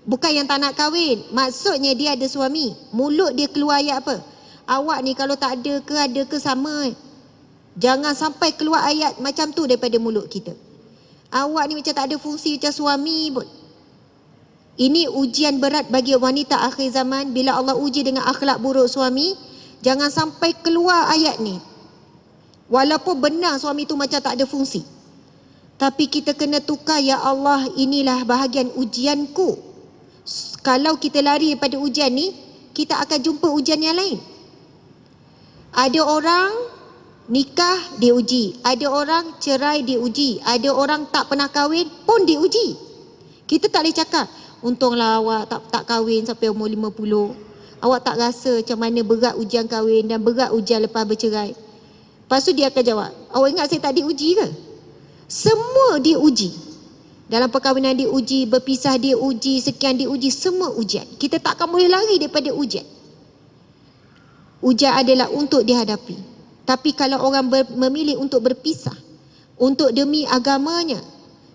Bukan yang tak nak kahwin, maksudnya dia ada suami. Mulut dia keluar ayat apa? Awak ni kalau tak ada ke sama. Jangan sampai keluar ayat macam tu daripada mulut kita. Awak ni macam tak ada fungsi macam suami pun. Ini ujian berat bagi wanita akhir zaman. Bila Allah uji dengan akhlak buruk suami, jangan sampai keluar ayat ni. Walaupun benar suami tu macam tak ada fungsi, tapi kita kena tukar, ya Allah, inilah bahagian ujianku. Kalau kita lari daripada ujian ni, kita akan jumpa ujian yang lain. Ada orang nikah diuji, ada orang cerai diuji, ada orang tak pernah kahwin pun diuji. Kita tak boleh cakap, untunglah awak tak kahwin sampai umur 50. Awak tak rasa macam mana berat ujian kahwin dan berat ujian lepas bercerai. Lepas tu dia akan jawab, awak ingat saya tak diuji ke? Semua diuji. Dalam perkahwinan diuji, berpisah diuji, sekian diuji, semua ujian. Kita tak akan boleh lari daripada ujian. Ujian adalah untuk dihadapi. Tapi kalau orang memilih untuk berpisah, untuk demi agamanya,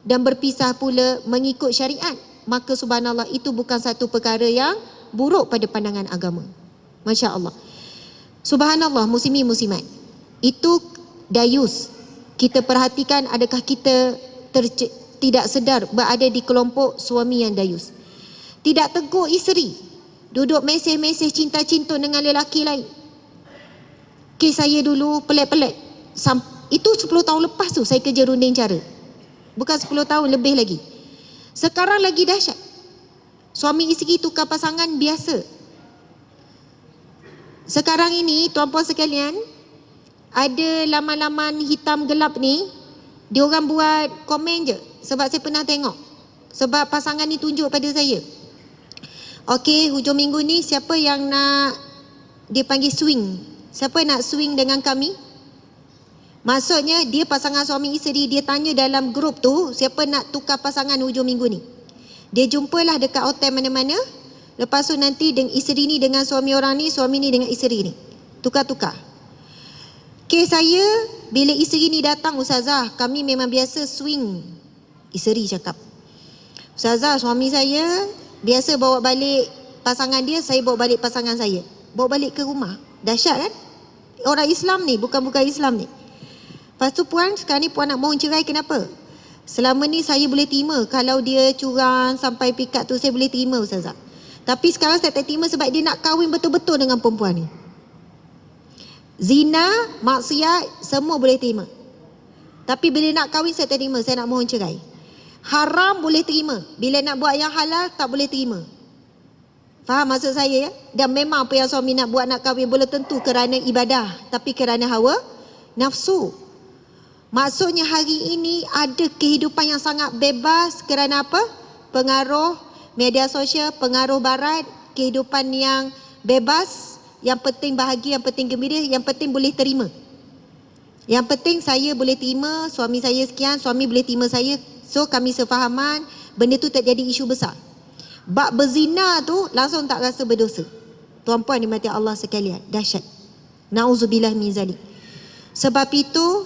dan berpisah pula mengikut syariat, maka subhanallah itu bukan satu perkara yang buruk pada pandangan agama. Masya Allah. Subhanallah, muslimin muslimat. Itu dayus. Kita perhatikan adakah kita tidak sedar berada di kelompok suami yang dayus. Tidak tegur isteri, duduk mesej-mesej cinta-cinta dengan lelaki lain. Kes saya dulu pelik-pelik. Itu 10 tahun lepas tu saya kerja runding cara. Bukan 10 tahun, lebih lagi. Sekarang lagi dahsyat. Suami isteri tukar pasangan biasa. Sekarang ini tuan-puan sekalian, ada laman-laman hitam gelap ni, diorang buat komen je. Sebab saya pernah tengok. Sebab pasangan ni tunjuk pada saya. Okey, hujung minggu ni siapa yang nak, dia panggil swing. Siapa nak swing dengan kami? Maksudnya dia pasangan suami isteri, dia tanya dalam grup tu, siapa nak tukar pasangan hujung minggu ni. Dia jumpalah dekat hotel mana-mana. Lepas tu nanti isteri ni dengan suami orang ni, suami ni dengan isteri ni. Tukar-tukar. Kes saya, bila isteri ni datang, Ustazah, kami memang biasa swing. Isteri cakap, Ustazah, suami saya biasa bawa balik pasangan dia, saya bawa balik pasangan saya. Bawa balik ke rumah. Dahsyat kan? Orang Islam ni, bukan Islam ni. Lepas tu puan, sekarang ni puan nak mohon cerai, kenapa? Selama ni saya boleh terima. Kalau dia curang sampai pikat tu, saya boleh terima Ustazah. Tapi sekarang saya tak terima sebab dia nak kahwin betul-betul dengan perempuan ni. Zina, maksiat, semua boleh terima. Tapi bila nak kahwin saya tak terima, saya nak mohon cerai. Haram boleh terima, bila nak buat yang halal tak boleh terima. Faham maksud saya ya? Dan memang apa yang suami nak buat, nak kahwin, boleh tentu kerana ibadah, tapi kerana hawa nafsu. Maksudnya hari ini ada kehidupan yang sangat bebas kerana apa? Pengaruh media sosial, pengaruh barat, kehidupan yang bebas, yang penting bahagia, yang penting gembira, yang penting boleh terima. Yang penting saya boleh terima, suami saya sekian, suami boleh terima saya. So kami sefahaman, benda tu tak jadi isu besar. Bab berzina tu langsung tak rasa berdosa. Tuan-puan dimati Allah sekalian, dahsyat. Nauzubillah min zalik. Sebab itu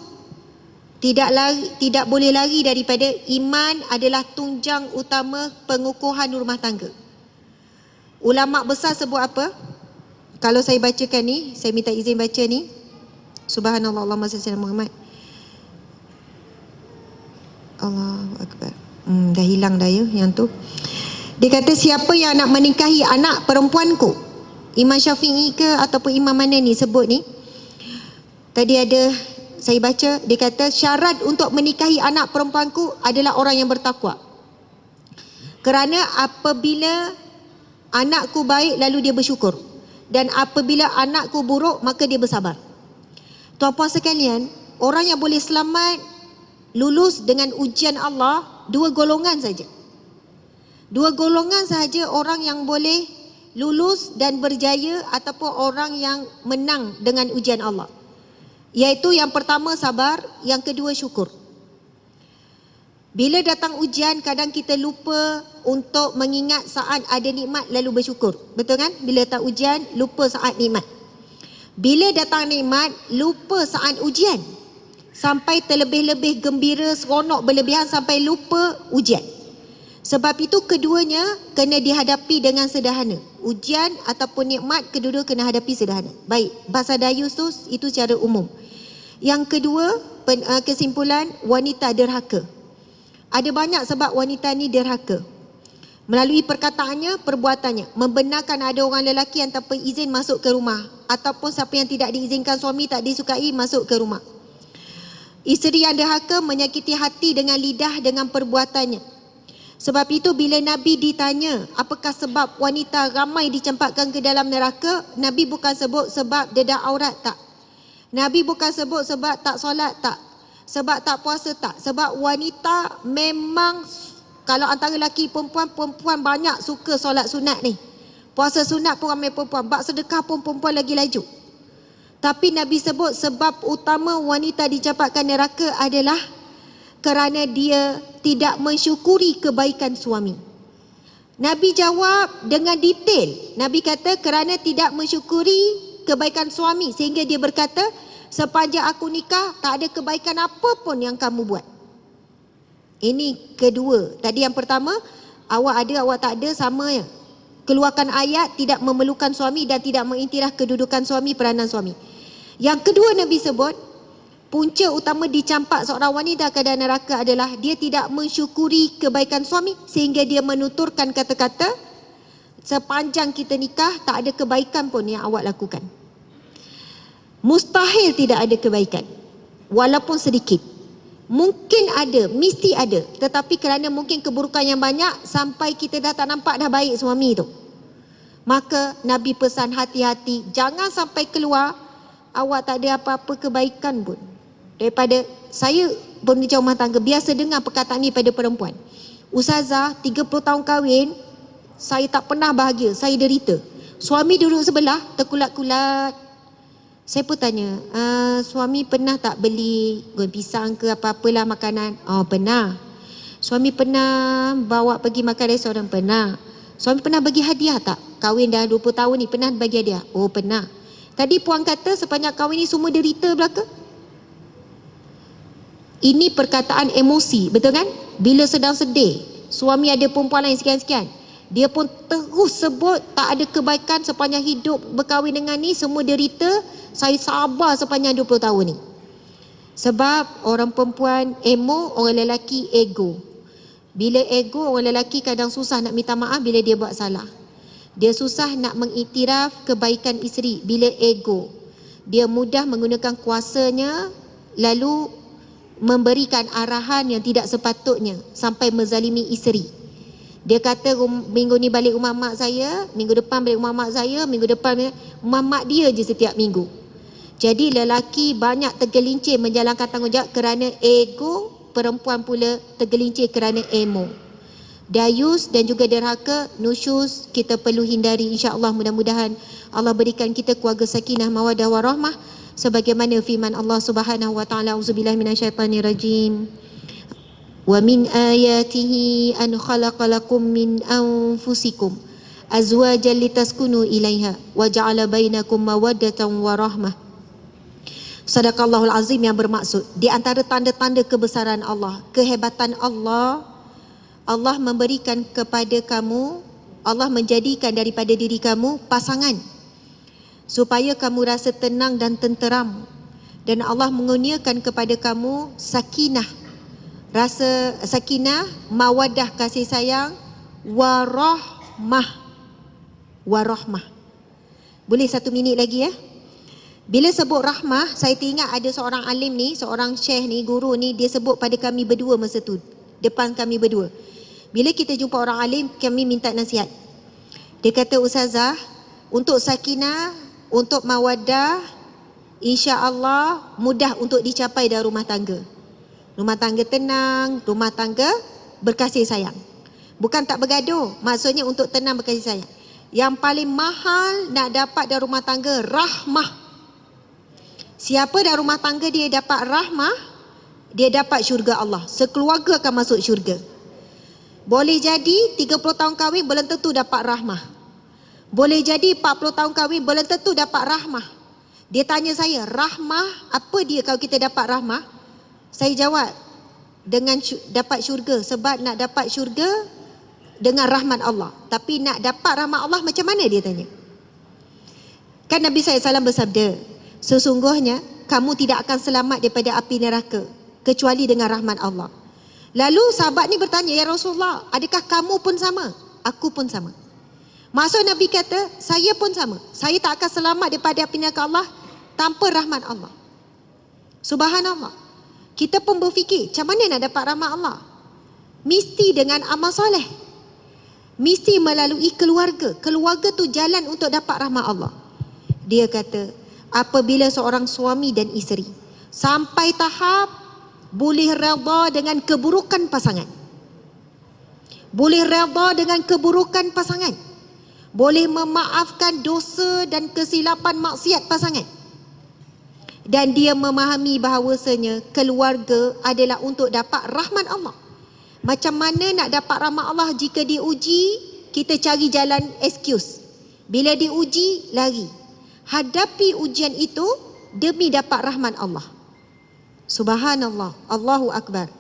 tidak boleh lari daripada iman adalah tunjang utama pengukuhan rumah tangga. Ulama besar sebut apa? Kalau saya bacakan ni, saya minta izin baca ni. Subhanallah, Allahumma salli ala Muhammad. Allahu akbar. Dah hilang dah ya yang tu. Dia kata siapa yang nak menikahi anak perempuanku, Imam Syafi'i ke ataupun imam mana ni sebut ni? Tadi ada saya baca, dia kata syarat untuk menikahi anak perempuanku adalah orang yang bertakwa. Kerana apabila anakku baik lalu dia bersyukur, dan apabila anakku buruk maka dia bersabar. Tuan-puan sekalian, orang yang boleh selamat lulus dengan ujian Allah, dua golongan saja. Dua golongan sahaja orang yang boleh lulus dan berjaya ataupun orang yang menang dengan ujian Allah. Iaitu yang pertama sabar, yang kedua syukur. Bila datang ujian, kadang kita lupa untuk mengingat saat ada nikmat lalu bersyukur. Betul kan? Bila datang ujian, lupa saat nikmat. Bila datang nikmat, lupa saat ujian. Sampai terlebih-lebih gembira, seronok berlebihan sampai lupa ujian. Sebab itu keduanya kena dihadapi dengan sederhana. Ujian ataupun nikmat, kedua-dua kena hadapi sederhana. Baik, bahasa Dayus tu itu secara umum. Yang kedua, kesimpulan, wanita derhaka. Ada banyak sebab wanita ni derhaka. Melalui perkataannya, perbuatannya. Membenarkan ada orang lelaki yang tanpa izin masuk ke rumah. Ataupun siapa yang tidak diizinkan suami, tak disukai masuk ke rumah. Isteri yang derhaka menyakiti hati dengan lidah, dengan perbuatannya. Sebab itu bila Nabi ditanya apakah sebab wanita ramai dicampakkan ke dalam neraka, Nabi bukan sebut sebab dedah aurat, tak. Nabi bukan sebut sebab tak solat, tak. Sebab tak puasa, tak. Sebab wanita memang, kalau antara lelaki perempuan banyak suka solat sunat ni. Puasa sunat pun ramai perempuan. Bak sedekah pun perempuan lagi laju. Tapi Nabi sebut sebab utama wanita dicampakkan neraka adalah kerana dia tidak mensyukuri kebaikan suami. Nabi jawab dengan detail. Nabi kata kerana tidak mensyukuri kebaikan suami, sehingga dia berkata, sepanjang aku nikah tak ada kebaikan apa pun yang kamu buat. Ini kedua. Tadi yang pertama, awak ada, awak tak ada, sama ya. Keluarkan ayat tidak memerlukan suami dan tidak mengiktiraf kedudukan suami, peranan suami. Yang kedua Nabi sebut, punca utama dicampak seorang wanita ke dalam neraka adalah dia tidak mensyukuri kebaikan suami, sehingga dia menuturkan kata-kata, sepanjang kita nikah tak ada kebaikan pun yang awak lakukan. Mustahil tidak ada kebaikan, walaupun sedikit. Mungkin ada, mesti ada, tetapi kerana mungkin keburukan yang banyak sampai kita dah tak nampak dah baik suami tu. Maka Nabi pesan hati-hati, jangan sampai keluar awak tak ada apa-apa kebaikan pun. Daripada saya pekerja rumah tangga biasa dengar perkataan ni pada perempuan. Ustazah, 30 tahun kahwin, saya tak pernah bahagia, saya derita. Suami duduk sebelah, terkulat-kulat. Saya pun tanya, suami pernah tak beli goreng pisang ke apa-apalah makanan? Oh, pernah. Suami pernah bawa pergi makan restoran? Pernah. Suami pernah bagi hadiah tak? Kahwin dah 20 tahun ni, pernah bagi hadiah? Oh, pernah. Tadi puan kata sepanjang kahwin ni semua derita belaka? Ini perkataan emosi, betul kan? Bila sedang sedih, suami ada perempuan lain sekian-sekian, dia pun terus sebut tak ada kebaikan sepanjang hidup berkahwin dengan ni, semua derita, saya sabar sepanjang 20 tahun ni. Sebab orang perempuan emo, orang lelaki ego. Bila ego, orang lelaki kadang susah nak minta maaf bila dia buat salah. Dia susah nak mengiktiraf kebaikan isteri bila ego. Dia mudah menggunakan kuasanya lalu memberikan arahan yang tidak sepatutnya sampai menzalimi isteri. Dia kata minggu ni balik rumah mak saya, minggu depan balik rumah mak saya, minggu depan rumah mak dia je setiap minggu. Jadi lelaki banyak tergelincir menjalankan tanggungjawab kerana ego, perempuan pula tergelincir kerana emo. Dayus dan juga derhaka, nusyus kita perlu hindari insya-Allah. Mudah-mudahan Allah berikan kita keluarga sakinah, mawaddah warahmah sebagaimana firman Allah Subhanahu wa taala, auzubillahi minasyaitonirrajim. Wa min ayatihi an khalaqalakum min anfusikum azwajan litaskunu ilaiha wa ja'ala bainakum mawaddatan wa rahmah. Sadaqallahul azim, yang bermaksud di antara tanda-tanda kebesaran Allah, kehebatan Allah, Allah memberikan kepada kamu, Allah menjadikan daripada diri kamu pasangan supaya kamu rasa tenang dan tenteram, dan Allah mengurniakan kepada kamu sakinah, rasa sakinah, mawaddah, kasih sayang, warahmah. Warahmah. Boleh 1 minit lagi ya? Bila sebut rahmah, saya teringat ada seorang alim ni, seorang syekh ni, guru ni, dia sebut pada kami berdua masa tu, depan kami berdua. Bila kita jumpa orang alim, kami minta nasihat. Dia kata, Ustazah, untuk sakinah, untuk mawaddah, insya-Allah mudah untuk dicapai dalam rumah tangga. Rumah tangga tenang, rumah tangga berkasih sayang. Bukan tak bergaduh, maksudnya untuk tenang, berkasih sayang. Yang paling mahal nak dapat dalam rumah tangga, rahmah. Siapa dalam rumah tangga dia dapat rahmah, dia dapat syurga Allah. Sekeluarga akan masuk syurga. Boleh jadi 30 tahun kahwin belum tentu dapat rahmah. Boleh jadi 40 tahun kahwin belum tentu dapat rahmah. Dia tanya saya, rahmah apa dia kalau kita dapat rahmah? Saya jawab, dengan dapat syurga. Sebab nak dapat syurga dengan rahmat Allah. Tapi nak dapat rahmat Allah macam mana, dia tanya. Kan Nabi SAW bersabda, sesungguhnya kamu tidak akan selamat daripada api neraka kecuali dengan rahmat Allah. Lalu sahabat ni bertanya, ya Rasulullah, adakah kamu pun sama? Aku pun sama. Maksud Nabi kata, saya pun sama. Saya tak akan selamat daripada api neraka Allah tanpa rahmat Allah. Subhanallah. Kita pun berfikir, macam mana nak dapat rahmat Allah? Mesti dengan amal soleh. Mesti melalui keluarga. Keluarga tu jalan untuk dapat rahmat Allah. Dia kata, apabila seorang suami dan isteri sampai tahap boleh redha dengan keburukan pasangan, boleh redha dengan keburukan pasangan, boleh memaafkan dosa dan kesilapan maksiat pasangan, dan dia memahami bahawasanya keluarga adalah untuk dapat rahmat Allah. Macam mana nak dapat rahmat Allah jika diuji, kita cari jalan excuse. Bila diuji, lari. Hadapi ujian itu demi dapat rahmat Allah. Subhanallah, Allahu Akbar.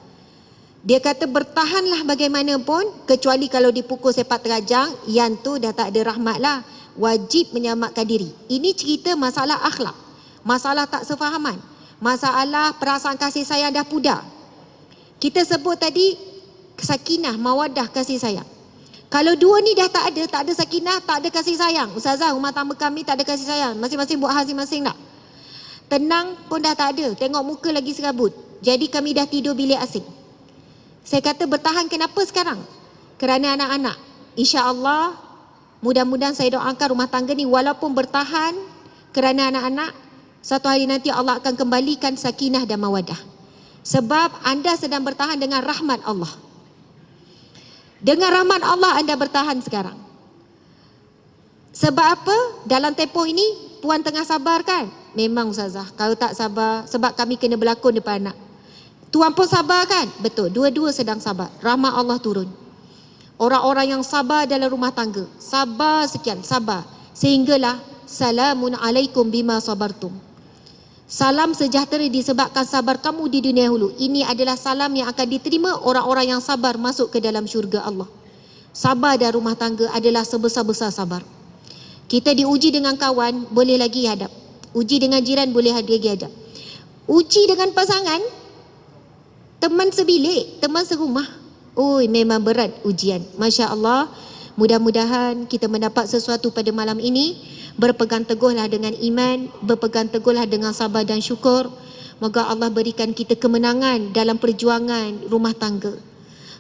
Dia kata bertahanlah bagaimanapun, kecuali kalau dipukul sepak terajang, yang tu dah tak ada rahmat lah. Wajib menyelamatkan diri. Ini cerita masalah akhlak, masalah tak sefahaman, masalah perasaan kasih sayang dah pudar. Kita sebut tadi sakinah, mawaddah, kasih sayang. Kalau dua ni dah tak ada sakinah, tak ada kasih sayang. Ustazah, rumah tangga kami tak ada kasih sayang. Masing-masing buat hal masing-masing tak. Tenang pun dah tak ada. Tengok muka lagi serabut. Jadi kami dah tidur bilik asing. Saya kata bertahan kenapa sekarang? Kerana anak-anak. InsyaAllah, mudah-mudahan saya doakan rumah tangga ni walaupun bertahan kerana anak-anak, satu hari nanti Allah akan kembalikan sakinah dan mawadah. Sebab anda sedang bertahan dengan rahmat Allah. Dengan rahmat Allah anda bertahan sekarang. Sebab apa? Dalam tempoh ini puan tengah sabar kan? Memang Ustazah, kalau tak sabar, sebab kami kena berlakon depan anak. Tuan pun sabar kan? Betul, dua-dua sedang sabar. Rahmat Allah turun. Orang-orang yang sabar dalam rumah tangga, sabar sekian, sabar. Sehinggalah salamun alaikum bima sabartum. Salam sejahtera disebabkan sabar kamu di dunia dahulu. Ini adalah salam yang akan diterima orang-orang yang sabar masuk ke dalam syurga Allah. Sabar dalam rumah tangga adalah sebesar-besar sabar. Kita diuji dengan kawan, boleh lagi hadap. Uji dengan jiran, boleh lagi hadap. Uji dengan pasangan, teman sebilik, teman serumah. Oi, memang berat ujian. Masya Allah. Mudah-mudahan kita mendapat sesuatu pada malam ini. Berpegang teguhlah dengan iman, berpegang teguhlah dengan sabar dan syukur. Moga Allah berikan kita kemenangan dalam perjuangan rumah tangga.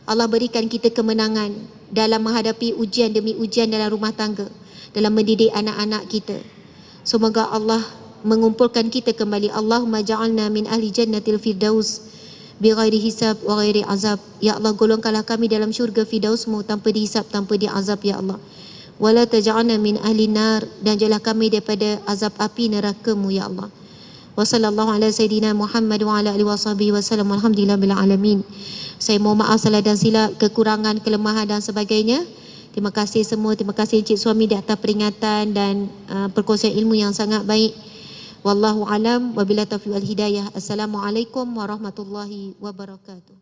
Allah berikan kita kemenangan dalam menghadapi ujian demi ujian dalam rumah tangga, dalam mendidik anak-anak kita. Semoga Allah mengumpulkan kita kembali. Allahumma ja'alna min ahli jannatil firdaus bighairi hisab wa ghairi azab. Ya Allah, golongkanlah kami dalam syurga Firdausmu tanpa dihisab, tanpa diazab ya Allah. Wala taj'alna min ahli nar, dan janganlah kami daripada azab api neraka-Mu ya Allah. Wa sallallahu ala sayidina Muhammad wa ala alihi wasahbihi wasallam. Alhamdulillahil alamin. Saya mohon maaf salah dan silap, kekurangan, kelemahan dan sebagainya. Terima kasih semua, terima kasih Encik Suami di atas peringatan dan perkongsian ilmu yang sangat baik. Wallahu alam, wabillahi taufiq wal hidayah. Assalamualaikum warahmatullahi wabarakatuh.